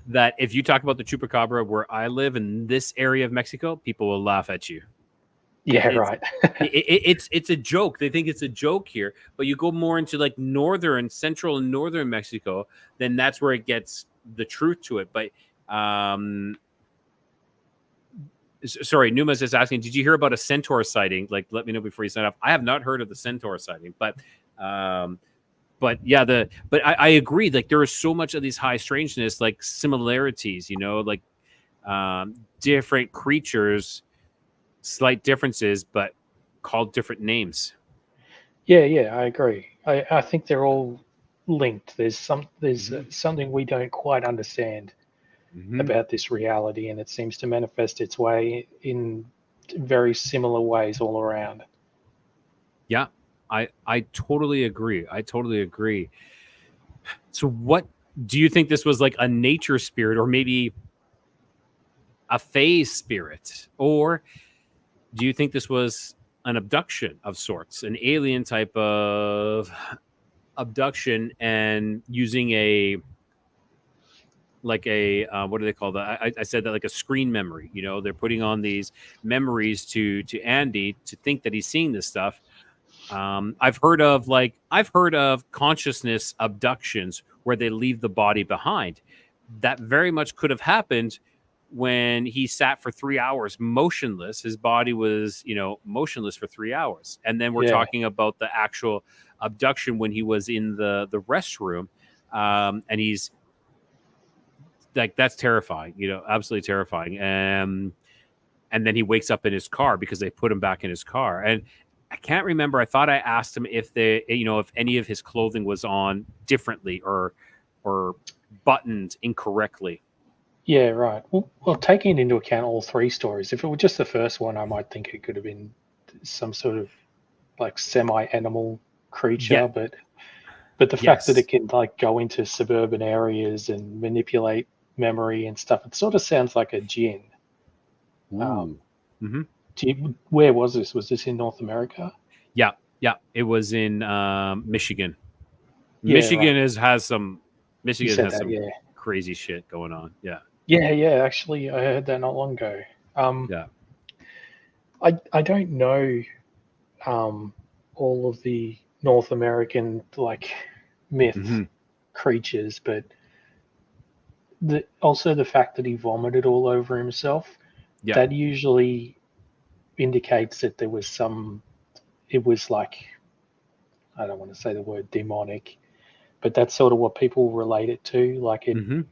that if you talk about the chupacabra where I live in this area of Mexico, people will laugh at you. Yeah, right. It's a joke. They think it's a joke here, but you go more into like central and northern Mexico, then that's where it gets the truth to it. But sorry, Numa's is asking, did you hear about a centaur sighting? Like, let me know before you sign off. I have not heard of the centaur sighting, but yeah, but I agree. Like, there is so much of these high strangeness, like similarities, you know, like different creatures, slight differences, but called different names. Yeah, I agree. I think they're all linked. There's something we don't quite understand about this reality, and it seems to manifest its way in very similar ways all around. Yeah, I totally agree. So what do you think this was, like a nature spirit or maybe a phase spirit? Or do you think this was an abduction of sorts, an alien type of abduction, and using a what do they call that? I said that, like a screen memory. You know, they're putting on these memories to Andy to think that he's seeing this stuff. I've heard of consciousness abductions where they leave the body behind. That very much could have happened when he sat for 3 hours motionless. His body was, motionless for 3 hours. And then we're talking about the actual abduction when he was in the restroom. And he's like, that's terrifying, absolutely terrifying. and then he wakes up in his car because they put him back in his car. And I can't remember. I thought I asked him if if any of his clothing was on differently or buttoned incorrectly. Yeah, right. Well, taking into account all three stories, if it were just the first one, I might think it could have been some sort of like semi-animal creature, Yeah. but the fact that Yes. it can like go into suburban areas and manipulate memory and stuff, it sort of sounds like a djinn. Ooh. Mhm. Where was this? Was this in North America? Yeah. It was in Michigan. Yeah, Michigan right. has some. You Michigan said has that, some yeah. crazy shit going on. Yeah. Yeah. Actually, I heard that not long ago. Yeah. I don't know all of the North American like myth Mhm. creatures, but also the fact that he vomited all over himself, Yeah. that usually indicates that there was some. It was like, I don't want to say the word demonic, but that's sort of what people relate it to. Like Mhm.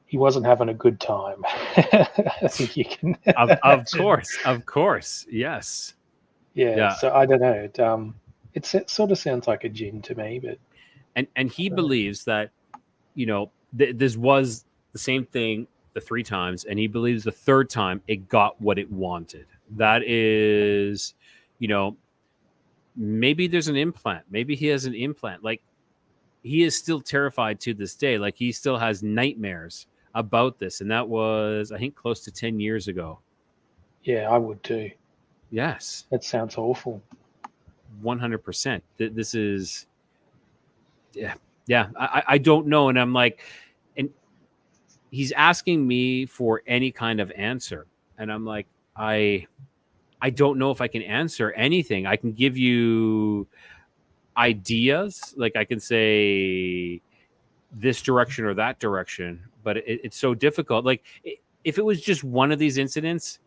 he wasn't having a good time. I think you can Of imagine. course. Yes. Yeah, Yeah. so I don't know. It sort of sounds like a djinn to me, but And he believes that this was the same thing the 3 times, and he believes the third time it got what it wanted. That is, maybe there's an implant. Maybe he has an implant. Like, he is still terrified to this day. Like, he still has nightmares about this, and that was, I think, close to 10 years ago. yeah, I would too. Yes, That sounds awful. 100%. This is, yeah. I don't know, and I'm like, and he's asking me for any kind of answer, and I'm like, I don't know if I can answer anything. I can give you ideas, like I can say this direction or that direction, but it's so difficult. Like, if it was just one of these incidents,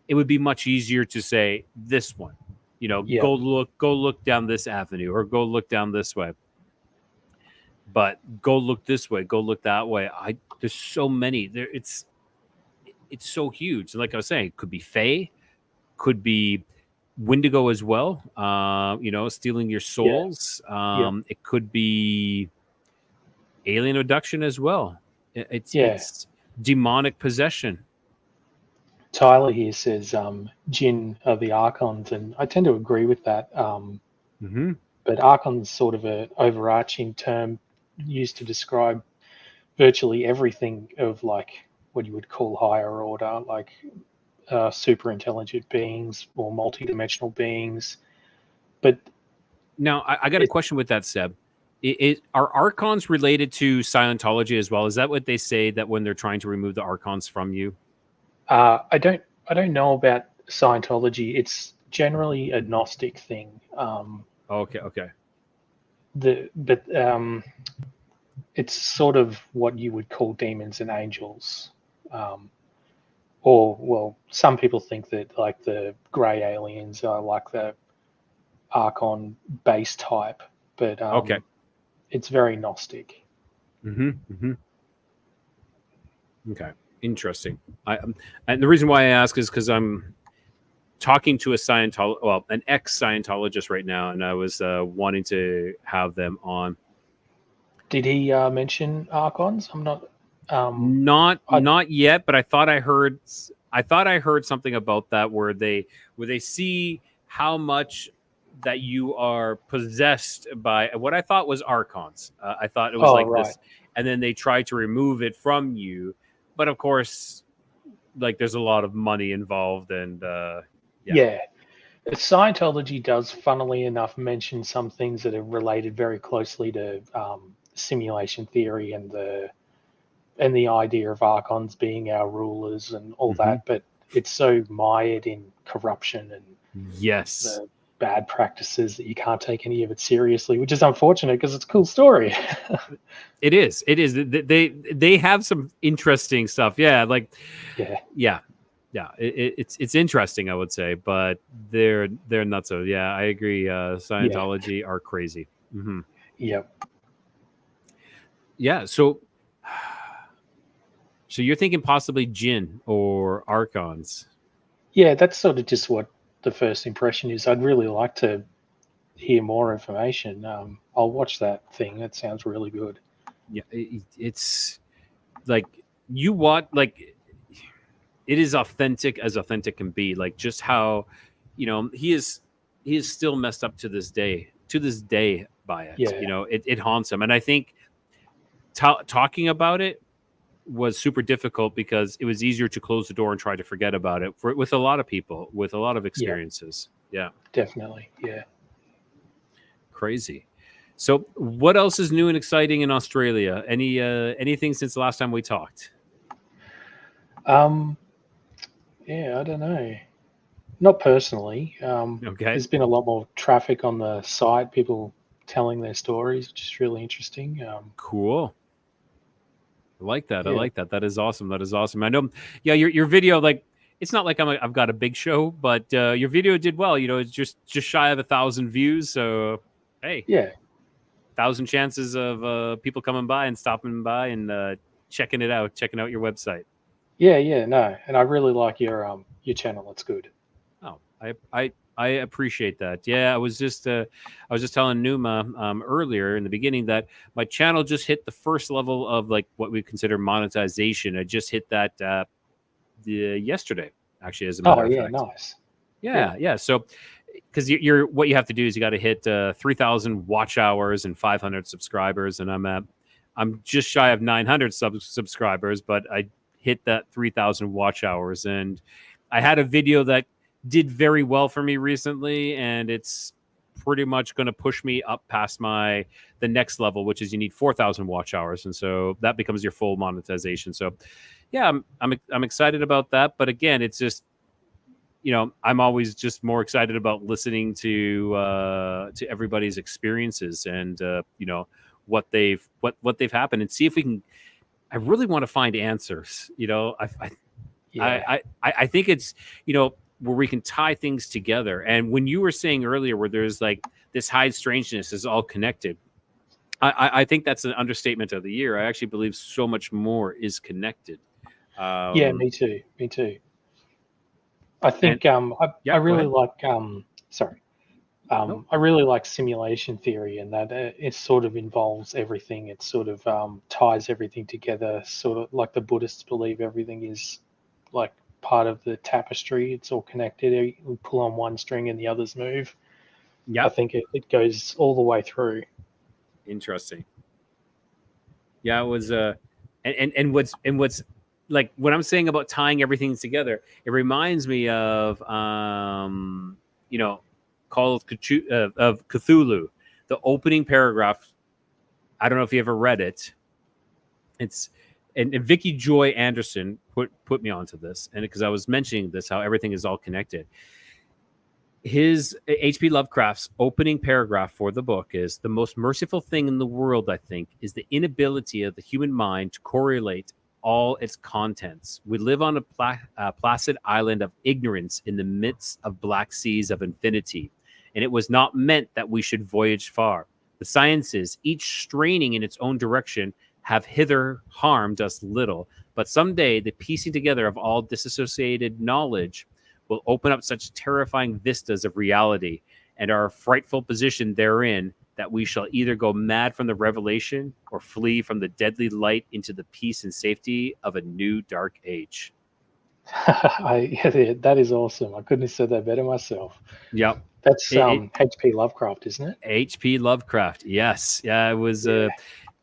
it would be much easier to say this one. Yeah, Go look down this avenue, or go look down this way. But go look this way, go look that way. There's so many there. It's so huge. And like I was saying, it could be Fae, could be Wendigo as well. Stealing your yeah, souls. yeah, It could be alien abduction as well. yeah. It's demonic possession. Tyler here says jinn are the archons, and I tend to agree with that. Mm-hmm. But archon's sort of an overarching term used to describe virtually everything of like what you would call higher order, like super intelligent beings or multidimensional beings. But Now, I got a it, question with that, Seb. Are archons related to Scientology as well? Is that what they say, that when they're trying to remove the archons from you? I don't know about Scientology. It's generally a Gnostic thing. Okay. But it's sort of what you would call demons and angels. Or, well, some people think that like the grey aliens are like the Archon base type, but Okay. it's very Gnostic. Mm-hmm. Okay. Interesting. And the reason why I ask is because I'm talking to an ex-Scientologist right now, and I was wanting to have them on. Did he mention Archons? I'm not. Not yet, but I thought I heard something about that, where they see how much that you are possessed by what I thought was archons. I thought it was Oh, like right. this, and then they try to remove it from you, but of course, like, there's a lot of money involved, and Yeah. Scientology does, funnily enough, mention some things that are related very closely to simulation theory and the idea of archons being our rulers and all Mhm. that, but it's so mired in corruption and Yes, the bad practices that you can't take any of it seriously, which is unfortunate because it's a cool story. it is. It is. They have some interesting stuff. Yeah, like, Yeah. yeah. It's interesting, I would say, but they're not so. Yeah, I agree. Yeah. Scientology are crazy. Hmm. Yep. Yeah. So you're thinking possibly jinn or archons? Yeah, that's sort of just what the first impression is. I'd really like to hear more information. I'll watch that thing. That sounds really good. Yeah, it's like you want like it is authentic as authentic can be. Like just how, he is still messed up to this day by it. Yeah, It haunts him, and I think talking about it was super difficult because it was easier to close the door and try to forget about it with a lot of people with a lot of experiences. Yeah, definitely. Yeah. crazy. So, what else is new and exciting in Australia? Anything since the last time we talked? Yeah, I don't know. Not personally. Okay, There's been a lot more traffic on the site, people telling their stories, which is really interesting. cool. I like that. I Yeah. like that. That is awesome. That is awesome. I know. Yeah, your video, like, it's not like I've got a big show, but your video did well. It's just shy of 1,000 views. So, hey, Yeah. 1,000 chances of people coming by and stopping by and checking out your website. Yeah, no. And I really like your channel. It's good. Oh, I appreciate that. Yeah, I was just telling Numa earlier in the beginning that my channel just hit the first level of like what we consider monetization. I just hit that yesterday, actually, as a matter Oh, of yeah, fact. nice. Yeah. So, because you're what you have to do is you got to hit 3,000 watch hours and 500 subscribers, and I'm just shy of 900 subscribers, but I hit that 3,000 watch hours, and I had a video that did very well for me recently, and it's pretty much going to push me up past the next level, which is you need 4,000 watch hours, and so that becomes your full monetization. So, yeah, I'm excited about that. But again, it's just I'm always just more excited about listening to everybody's experiences and what they've happened and see if we can. I really want to find answers. Yeah. I think it's where we can tie things together. And when you were saying earlier, where there's like this high strangeness is all connected, I think that's an understatement of the year. I actually believe so much more is connected. Yeah, me too. Me too. I think I go really ahead. like sorry. Nope. I really like simulation theory, and that it sort of involves everything. It sort of ties everything together, sort of like the Buddhists believe everything is like part of the tapestry. It's all connected. We pull on one string and the others move. Yeah. I think it goes all the way through. Interesting. Yeah, it was and what's like what I'm saying about tying everything together, it reminds me of Call of Cthulhu, the opening paragraph. I don't know if you ever read it. It's and Vicky Joy Anderson put me onto this, and because I was mentioning this, how everything is all connected. His H.P. Lovecraft's opening paragraph for the book is the most merciful thing in the world, I think, is the inability of the human mind to correlate all its contents. We live on a placid island of ignorance in the midst of black seas of infinity, and it was not meant that we should voyage far. The sciences, each straining in its own direction, have hither harmed us little, but someday the piecing together of all disassociated knowledge will open up such terrifying vistas of reality and our frightful position therein that we shall either go mad from the revelation or flee from the deadly light into the peace and safety of a new dark age. That is awesome. I couldn't have said that better myself. Yep. That's H.P. Lovecraft, isn't it? H.P. Lovecraft. Yes. Yeah, it was. Yeah.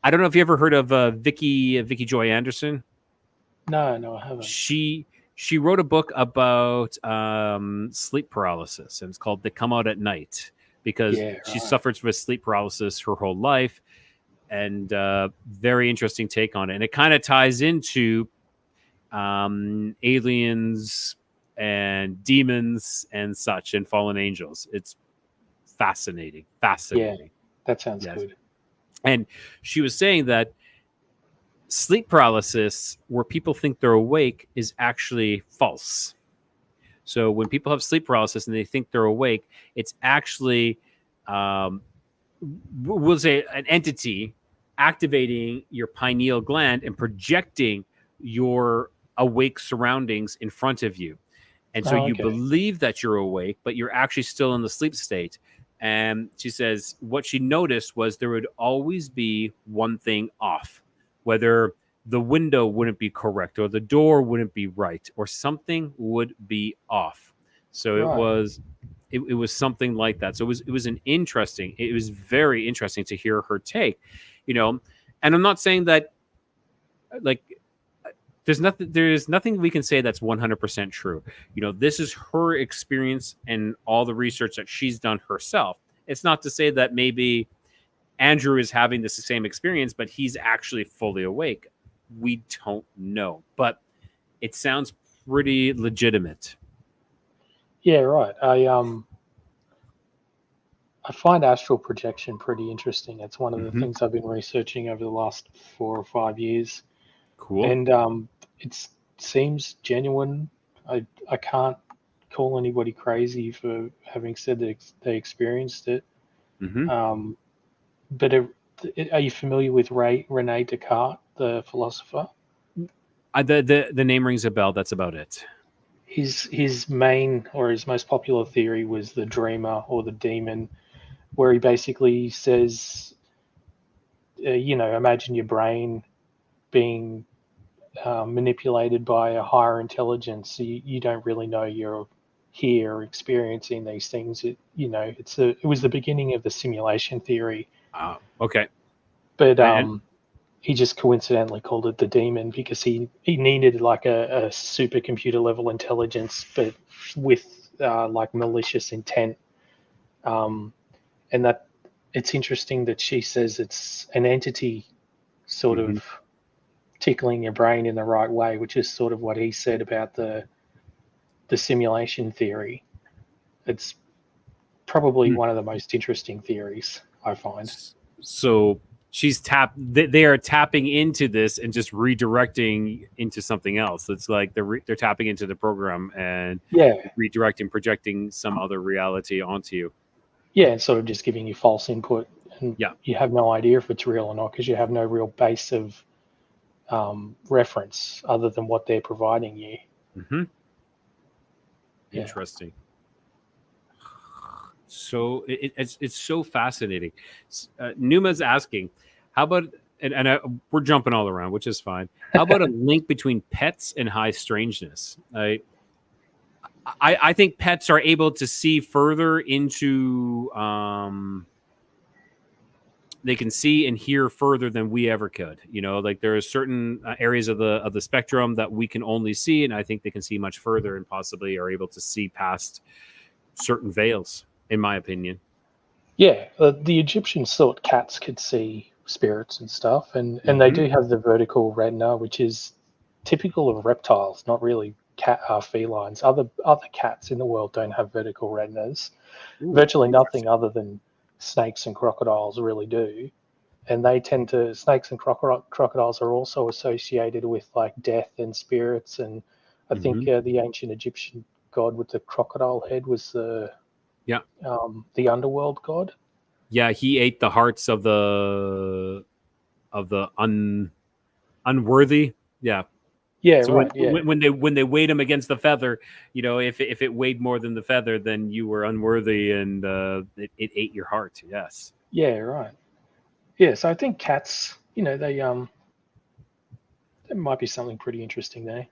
I don't know if you ever heard of Vicky Joy Anderson. No, I haven't. She wrote a book about sleep paralysis, and it's called "They Come Out at Night" because she suffered with sleep paralysis her whole life, and very interesting take on it. And it kind of ties into aliens and demons and such, and fallen angels. It's fascinating. Yeah, that sounds good. And she was saying that sleep paralysis, where people think they're awake, is actually false. So when people have sleep paralysis and they think they're awake, it's actually, we'll say, an entity activating your pineal gland and projecting your awake surroundings in front of you. And so you okay. believe that you're awake, but you're actually still in the sleep state. And she says what she noticed was there would always be one thing off, whether the window wouldn't be correct or the door wouldn't be right or something would be off. So Right. it was something like that. So it was very interesting to hear her take, and I'm not saying that like there's nothing we can say that's 100% true. This is her experience and all the research that she's done herself. It's not to say that maybe Andrew is having this same experience, but he's actually fully awake. We don't know, but it sounds pretty legitimate. Yeah, right. I find astral projection pretty interesting. It's one of the things I've been researching over the last 4 or 5 years. Cool. And it seems genuine. I can't call anybody crazy for having said that they experienced it. But are you familiar with Rene Descartes, the philosopher? The name rings a bell. That's about it. His main or his most popular theory was the dreamer or the demon, where he basically says, imagine your brain being manipulated by a higher intelligence. You don't really know you're here experiencing these things. It was the beginning of the simulation theory. Okay. But he just coincidentally called it the demon because he needed like a supercomputer level intelligence, but with like malicious intent. And that it's interesting that she says it's an entity sort of tickling your brain in the right way, which is sort of what he said about the simulation theory. It's probably one of the most interesting theories I find. So they are tapping into this and just redirecting into something else. It's like they're tapping into the program and redirecting, projecting some other reality onto you. Yeah, and sort of just giving you false input, and you have no idea if it's real or not because you have no real base of reference other than what they're providing you. Interesting. So it's so fascinating. Numa's asking, how about we're jumping all around, which is fine. How about a link between pets and high strangeness? I think pets are able to see further into. They can see and hear further than we ever could. Like there are certain areas of the spectrum that we can only see, and I think they can see much further and possibly are able to see past certain veils, in my opinion. Yeah, the Egyptians thought cats could see spirits and stuff, and they do have the vertical retina, which is typical of reptiles, not really felines. Other cats in the world don't have vertical retinas. Virtually nothing other than snakes and crocodiles really do, and they tend to. Snakes and crocodiles are also associated with like death and spirits, and I think the ancient Egyptian god with the crocodile head was the underworld god. Yeah, he ate the hearts of the unworthy. Yeah. Yeah, so right. When they weighed him against the feather, if it weighed more than the feather, then you were unworthy, and it ate your heart. Yes. Yeah, right. Yeah, so I think cats, there might be something pretty interesting there.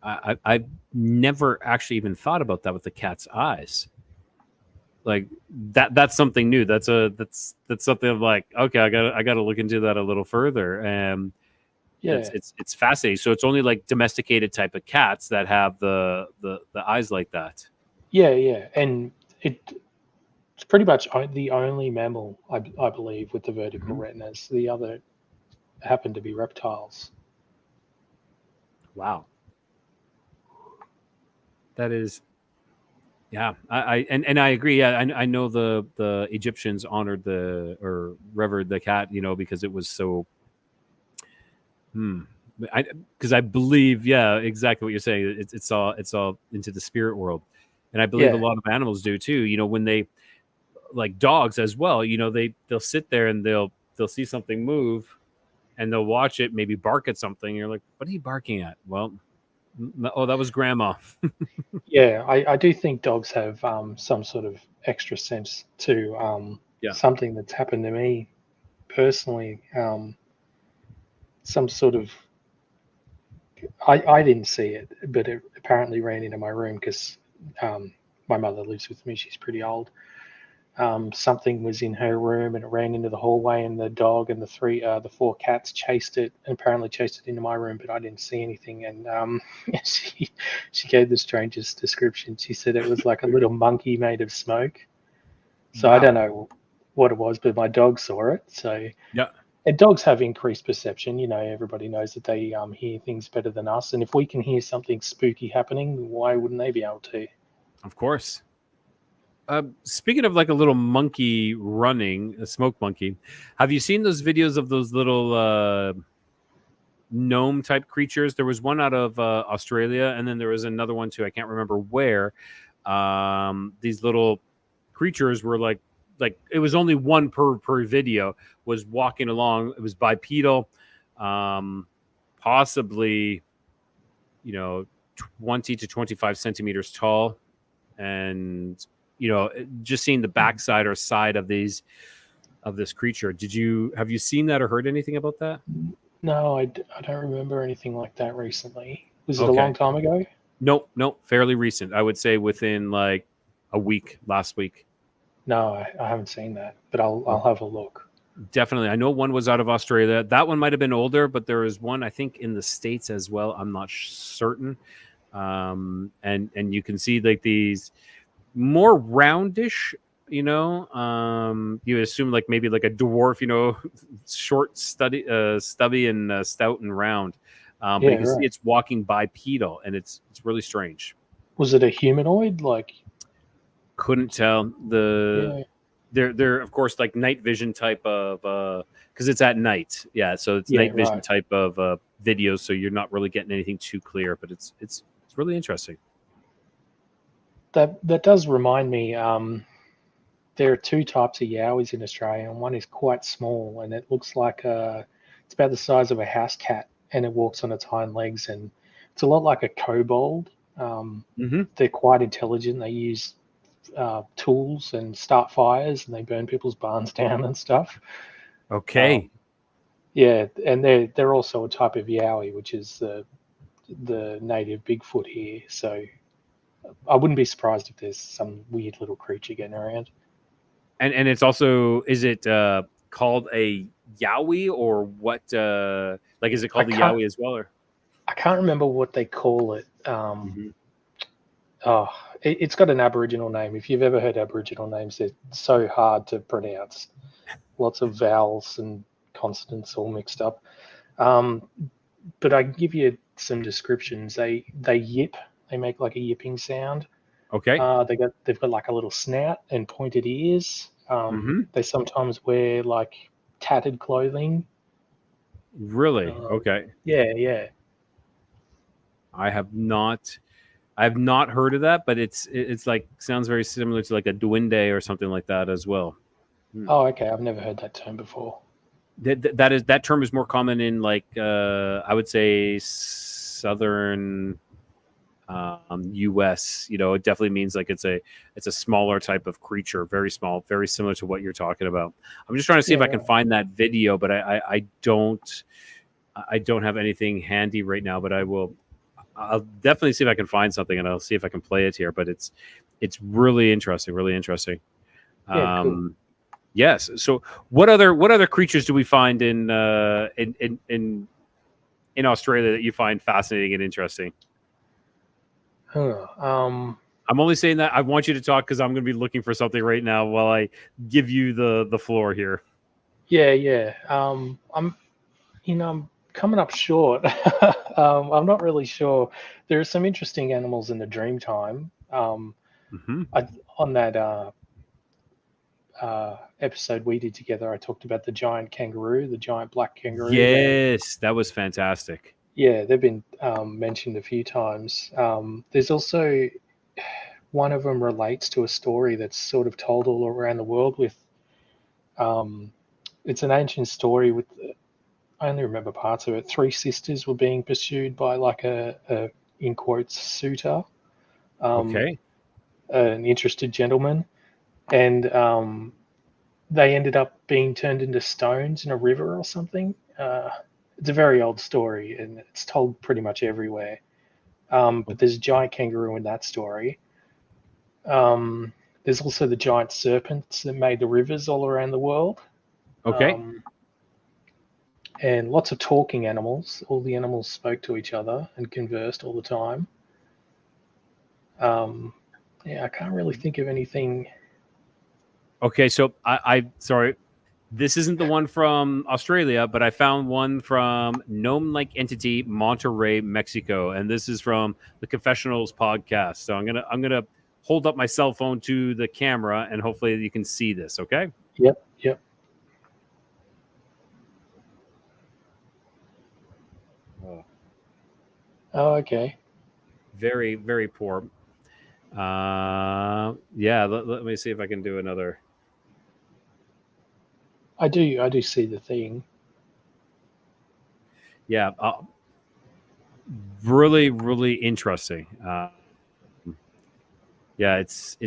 I've never actually even thought about that with the cat's eyes. Like that's something new. That's something of like, okay, I gotta look into that a little further. It's fascinating. So it's only like domesticated type of cats that have the eyes like that. Yeah, and it's pretty much the only mammal I believe with the vertical retinas. The other happen to be reptiles. Wow, that is. Yeah, I agree. Yeah, I know the Egyptians honored or revered the cat, because it was so. Because I believe, exactly what you're saying. It's all into the spirit world, and I believe a lot of animals do too. When they, like dogs as well, they'll sit there and they'll see something move, and they'll watch it, maybe bark at something. You're like, what are you barking at? Well, Oh, that was Grandma. Yeah, I do think dogs have some sort of extra sense to Yeah. something that's happened to me personally. Some sort of I didn't see it, but it apparently ran into my room because my mother lives with me. She's pretty old. Something was in her room and it ran into the hallway, and the dog and the four cats chased it, and apparently chased it into my room, but I didn't see anything. And she gave the strangest description. She said it was like a little monkey made of smoke. So I Wow. don't know what it was, but my dog saw it. So Yeah. and dogs have increased perception. You know, everybody knows that they hear things better than us, and if we can hear something spooky happening, why wouldn't they be able to? Of course. Speaking of like a little monkey running, a smoke monkey, have you seen those videos of those little gnome type creatures? There was one out of Australia, and then there was another one too. I can't remember where. These little creatures were like it was only one per video, was walking along. It was bipedal, possibly 20 to 25 centimeters tall, and just seeing the backside or side of this creature. Have you seen that or heard anything about that? No, I don't remember anything like that recently. Was it a Okay. long time ago? Nope, fairly recent. I would say within like a week, last week. No, I haven't seen that, but I'll have a look. Definitely. I know one was out of Australia. That one might have been older, but there was one, I think, in the States as well. I'm not certain. And you can see like these more roundish, you assume like maybe like a dwarf, short, stubby and stout and round. But you can see it's walking bipedal, and it's really strange. Was it a humanoid? Like, couldn't tell. They're of course like night vision type of because it's at night. Yeah, so it's night vision type of videos, so you're not really getting anything too clear, but it's really interesting. That does remind me. There are two types of yowies in Australia, and one is quite small, and it looks like it's about the size of a house cat, and it walks on its hind legs, and it's a lot like a kobold. They're quite intelligent. They use tools and start fires, and they burn people's barns down and stuff. Okay. Yeah, and they're also a type of yowie, which is the native Bigfoot here. So I wouldn't be surprised if there's some weird little creature getting around. And it's also, is it called a yowie, or what? Like, is it called the yowie as well? Or I can't remember what they call it. It's got an Aboriginal name. If you've ever heard Aboriginal names, they're so hard to pronounce. Lots of vowels and consonants all mixed up. But I can give you some descriptions. They yip. They make like a yipping sound. Okay. They've got like a little snout and pointed ears. They sometimes wear like tattered clothing. Really? Okay. Yeah. I have not heard of that, but it's like sounds very similar to like a duende or something like that as well. Oh, okay. I've never heard that term before. That term is more common in like I would say southern US. It definitely means like it's a smaller type of creature, very small, very similar to what you're talking about. I'm just trying to see if I can find that video, but I don't have anything handy right now, but I'll definitely see if I can find something, and I'll see if I can play it here. But it's really interesting, really interesting. Cool. Yes. So what other creatures do we find in Australia that you find fascinating and interesting? I'm only saying that I want you to talk because I'm going to be looking for something right now while I give you the floor here. Yeah. I'm coming up short. I'm not really sure. There are some interesting animals in the dream time. On that episode we did together, I talked about the giant kangaroo, the giant black kangaroo. Yes, that was fantastic. Yeah, they've been mentioned a few times. There's also one of them relates to a story that's sort of told all around the world with it's an ancient story with I only remember parts of it. 3 sisters were being pursued by like a in quotes, suitor, um, Okay. an interested gentleman, and they ended up being turned into stones in a river or something. It's a very old story, and it's told pretty much everywhere. But there's a giant kangaroo in that story. There's also the giant serpents that made the rivers all around the world. Okay. And lots of talking animals. All the animals spoke to each other and conversed all the time. Yeah, I can't really think of anything. Okay. So I sorry, this isn't the one from Australia, but I found one from gnome-like entity Monterrey, Mexico, and this is from the Confessionals podcast. So I'm gonna hold up my cell phone to the camera, and hopefully you can see this. Okay. Yep. Oh, okay. Very, very poor. Yeah. Let me see if I can do another. I do see the thing. Yeah. Really, really interesting. Yeah, it's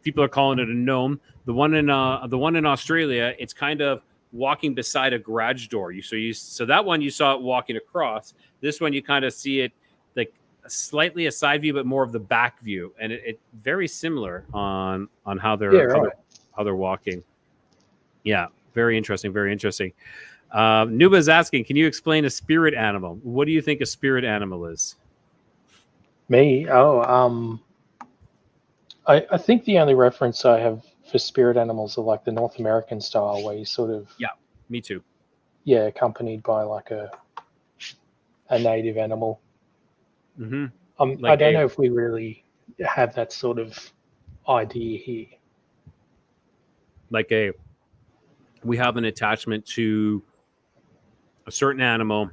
people are calling it a gnome. The one in Australia, it's kind of walking beside a garage door. So that one you saw it walking across. This one you kind of see it like slightly a side view, but more of the back view, and it very similar on how they're how they're walking. Yeah, very interesting. Very interesting. Nuba's asking, can you explain a spirit animal? What do you think a spirit animal is? Me? Oh, I think the only reference I have for spirit animals are like the North American style, where you sort of Me too. accompanied by like a native animal. Mm-hmm. I don't know if we really have that sort of idea here. We have an attachment to a certain animal,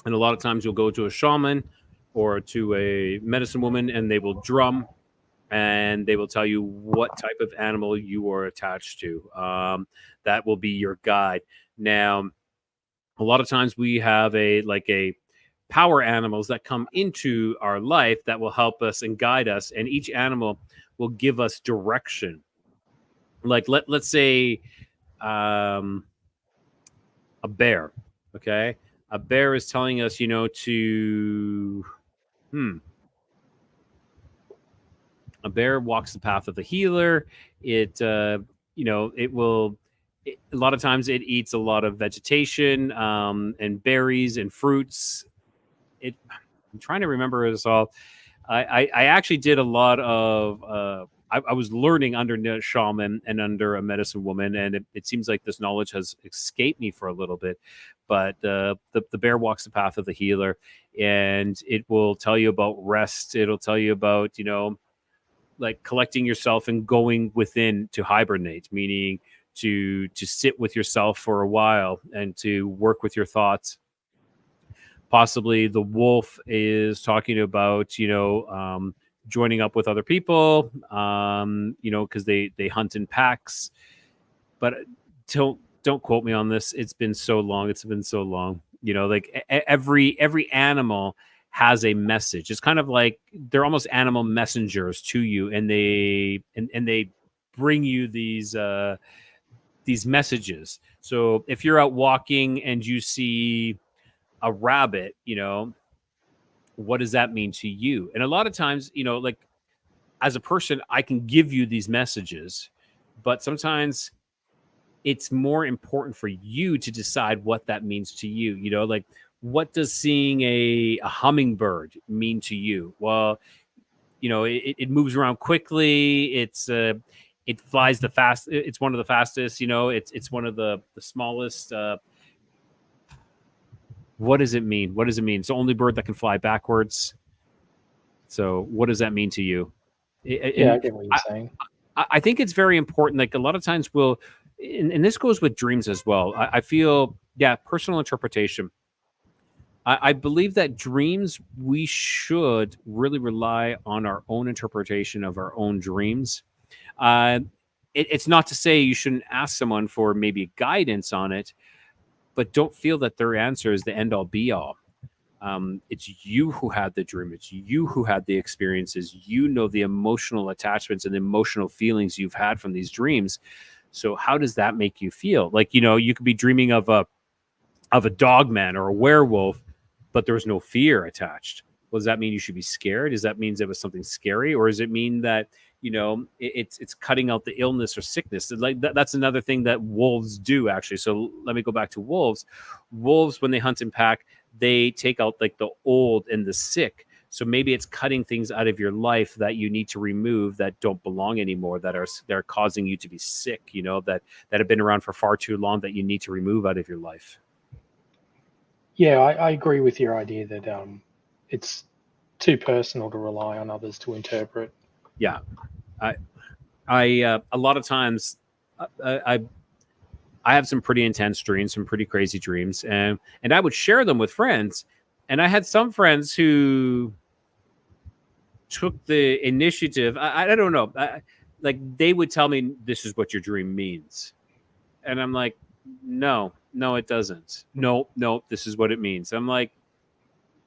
and a lot of times you'll go to a shaman or to a medicine woman, and they will drum and they will tell you what type of animal you are attached to. That will be your guide. Now, a lot of times we have a power animals that come into our life that will help us and guide us, and each animal will give us direction. Like let's say a bear. Okay, a bear is telling us, to a bear walks the path of the healer. It it will. A lot of times it eats a lot of vegetation and berries and fruits. I'm trying to remember this all. I actually did a lot of. I was learning under a shaman and under a medicine woman, and it seems like this knowledge has escaped me for a little bit. But the bear walks the path of the healer, and it will tell you about rest. It'll tell you about like collecting yourself and going within to hibernate, meaning to sit with yourself for a while and to work with your thoughts. Possibly the wolf is talking about joining up with other people, because they hunt in packs. But don't quote me on this. It's been so long. Like every animal has a message. It's kind of like they're almost animal messengers to you, and they bring you these messages. So if you're out walking and you see a rabbit, what does that mean to you? And a lot of times, like as a person, I can give you these messages, but sometimes it's more important for you to decide what that means to you. Like what does seeing a hummingbird mean to you? Well, it moves around quickly. It flies the fast. It's one of the fastest. It's one of the smallest. What does it mean? What does it mean? It's the only bird that can fly backwards. So what does that mean to you? I get what you're saying. I think it's very important. Like a lot of times and this goes with dreams as well. I feel, personal interpretation. I believe that dreams, we should really rely on our own interpretation of our own dreams. It's not to say you shouldn't ask someone for maybe guidance on it, but don't feel that their answer is the end all be all. It's you who had the dream. It's you who had the experiences. You know the emotional attachments and the emotional feelings you've had from these dreams. So how does that make you feel? Like, you could be dreaming of a dog man or a werewolf, but there's no fear attached. Well, does that mean you should be scared? Does that mean there was something scary, or does it mean that it's cutting out the illness or sickness? Like that's another thing that wolves do, actually. So let me go back to wolves. Wolves, when they hunt in pack, they take out like the old and the sick. So maybe it's cutting things out of your life that you need to remove that don't belong anymore, that are causing you to be sick. That have been around for far too long, that you need to remove out of your life. Yeah, I agree with your idea that it's too personal to rely on others to interpret. Yeah, I a lot of times I have some pretty intense dreams, some pretty crazy dreams, and I would share them with friends. And I had some friends who took the initiative. I don't know, like they would tell me, "This is what your dream means," and I'm like, "No, it doesn't. No, this is what it means." I'm like,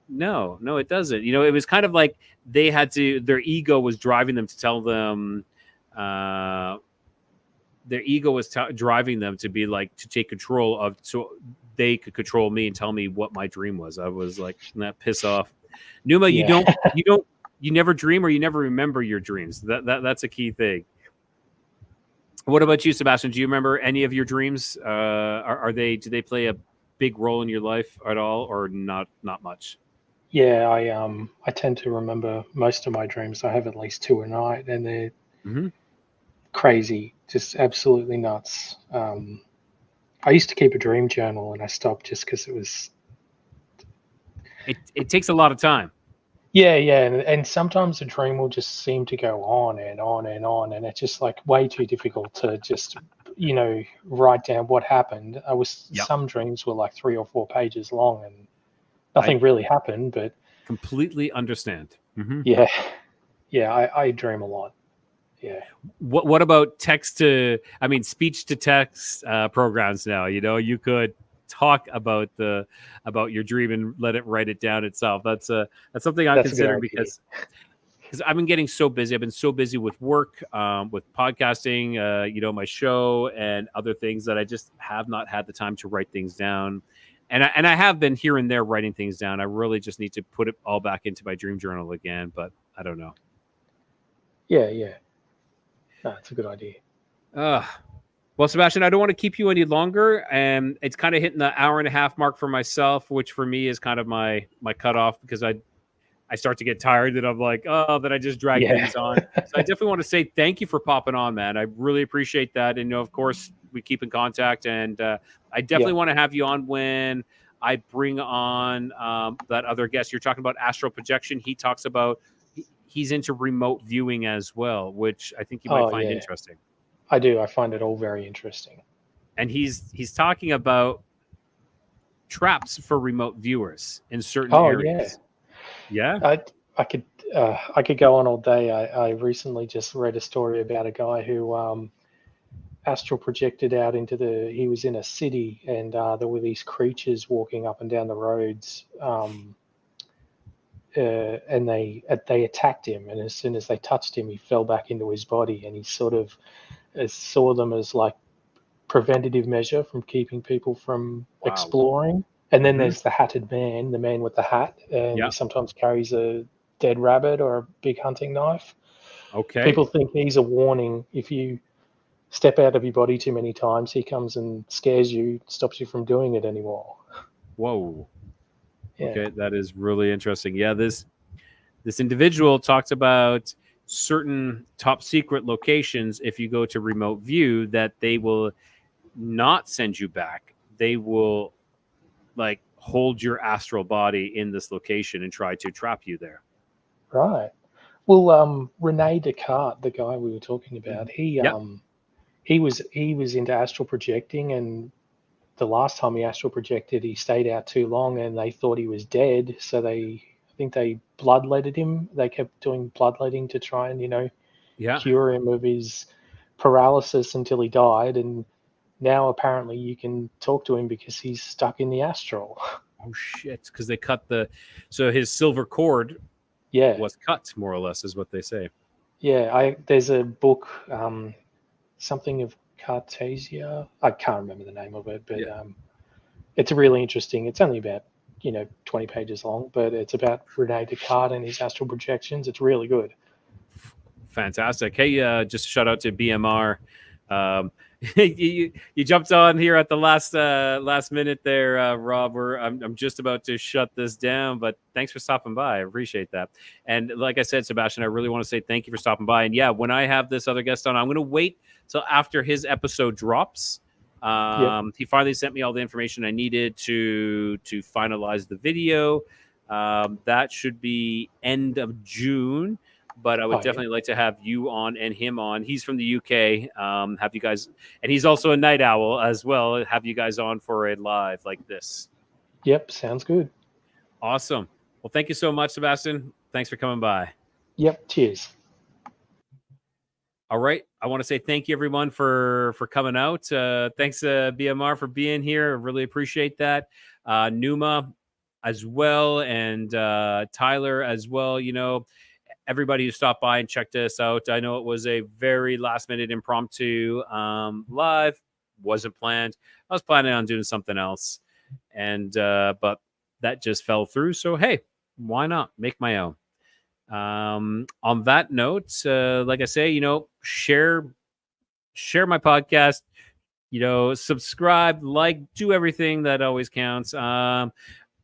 no, it doesn't. It was kind of like they had to. Their ego was driving them to tell them. Their ego was driving them to be like, to take control of, so they could control me and tell me what my dream was. I was like, nah, piss off, Numa. Yeah. You never dream, or you never remember your dreams. That's a key thing. What about you, Sebastian? Do you remember any of your dreams? Do they play a big role in your life at all, or not much? Yeah, I tend to remember most of my dreams. I have at least 2 a night, and they're crazy, just absolutely nuts. I used to keep a dream journal, and I stopped just because it was. It takes a lot of time. Yeah, and sometimes the dream will just seem to go on and on and on, and it's just like way too difficult to just write down what happened. Some dreams were like 3 or 4 pages long, and nothing really happened. But completely understand. Yeah, I dream a lot. Yeah. What about speech to text programs now? You could talk about your dream and let it write it down itself. That's something I'm considering, because I've been getting so busy. I've been so busy with work, with podcasting, my show and other things, that I just have not had the time to write things down. And I have been here and there writing things down. I really just need to put it all back into my dream journal again, but I don't know. Yeah. No, it's a good idea. Well, Sebastian, I don't want to keep you any longer. And it's kind of hitting the hour and a half mark for myself, which for me is kind of my cutoff, because I start to get tired that I'm like, that I just drag things on. So I definitely want to say thank you for popping on, man. I really appreciate that. And of course, we keep in contact. And I definitely want to have you on when I bring on that other guest. You're talking about astral projection. He talks about, he's into remote viewing as well, which I think you might find interesting. I do. I find it all very interesting. And he's talking about traps for remote viewers in certain areas. Yeah. I could go on all day. I recently just read a story about a guy who astral projected out he was in a city, and there were these creatures walking up and down the roads, and they attacked him, and as soon as they touched him, he fell back into his body, and he sort of saw them as like preventative measure from keeping people from exploring. And then there's the hatted man, the man with the hat, and he sometimes carries a dead rabbit or a big hunting knife. Okay. People think he's a warning. If you step out of your body too many times, he comes and scares you, stops you from doing it anymore. Whoa. Yeah. Okay, that is really interesting. Yeah, this individual talks about certain top secret locations. If you go to remote view, that they will not send you back. They will like hold your astral body in this location and try to trap you there. Right. Well, Rene Descartes, the guy we were talking about, he was into astral projecting, and the last time he astral projected, he stayed out too long, and they thought he was dead. So I think they bloodletted him. They kept doing bloodletting to try and cure him of his paralysis until he died. And now apparently you can talk to him because he's stuck in the astral. Oh shit! Because they cut so his silver cord Yeah, was cut, more or less, is what they say. yeah. There's a book, something of Cartesia. I can't remember the name of it, but it's really interesting. It's only about 20 pages long, but it's about Rene Descartes and his astral projections. It's really good. Fantastic. Hey, just a shout out to BMR. You jumped on here at the last minute there, Rob. I'm just about to shut this down, but thanks for stopping by. I appreciate that. And like I said, Sebastian, I really want to say thank you for stopping by. And yeah, when I have this other guest on, I'm going to wait till after his episode drops. He finally sent me all the information I needed to finalize the video. That should be end of June. But I would definitely like to have you on and him on. He's from the UK. Have you guys, and he's also a night owl as well. Have you guys on for a live like this? Yep, sounds good. Awesome. Well, thank you so much, Sebastian. Thanks for coming by. Yep, cheers. All right. I want to say thank you, everyone, for coming out. Thanks, BMR, for being here. I really appreciate that. Numa as well, and Tyler as well. Everybody who stopped by and checked us out. I know it was a very last-minute impromptu live. Wasn't planned. I was planning on doing something else, and but that just fell through. So hey, why not make my own? On that note, like I say, share my podcast. Subscribe, like, do everything that always counts.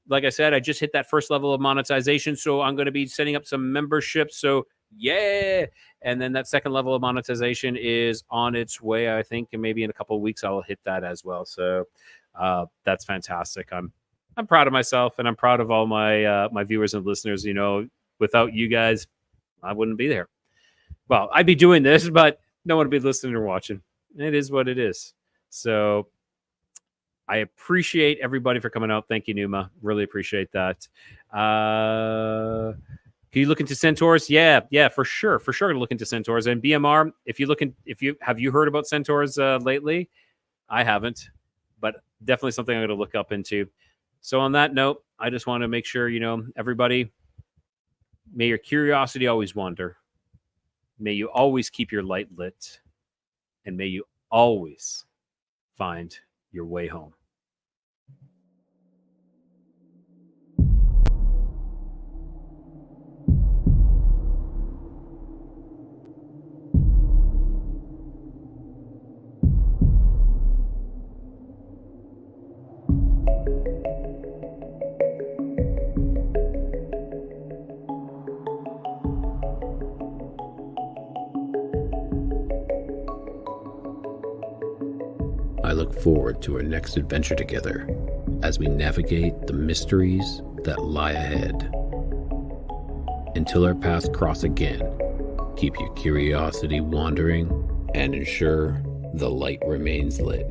Like I said, I just hit that first level of monetization, so I'm going to be setting up some memberships. So yeah, and then that second level of monetization is on its way. I think, and maybe in a couple of weeks I'll hit that as well. So that's fantastic. I'm proud of myself, and I'm proud of all my my viewers and listeners. Without you guys, I wouldn't be there. Well, I'd be doing this, but no one would be listening or watching. It is what it is. So I appreciate everybody for coming out. Thank you, Numa. Really appreciate that. Can you look into Centaurs? Yeah, for sure. For sure, look into Centaurs. And BMR, if you heard about Centaurs lately? I haven't, but definitely something I'm going to look up into. So on that note, I just want to make sure, everybody, may your curiosity always wander. May you always keep your light lit. And may you always find your way home. I look forward to our next adventure together as we navigate the mysteries that lie ahead. Until our paths cross again, keep your curiosity wandering and ensure the light remains lit.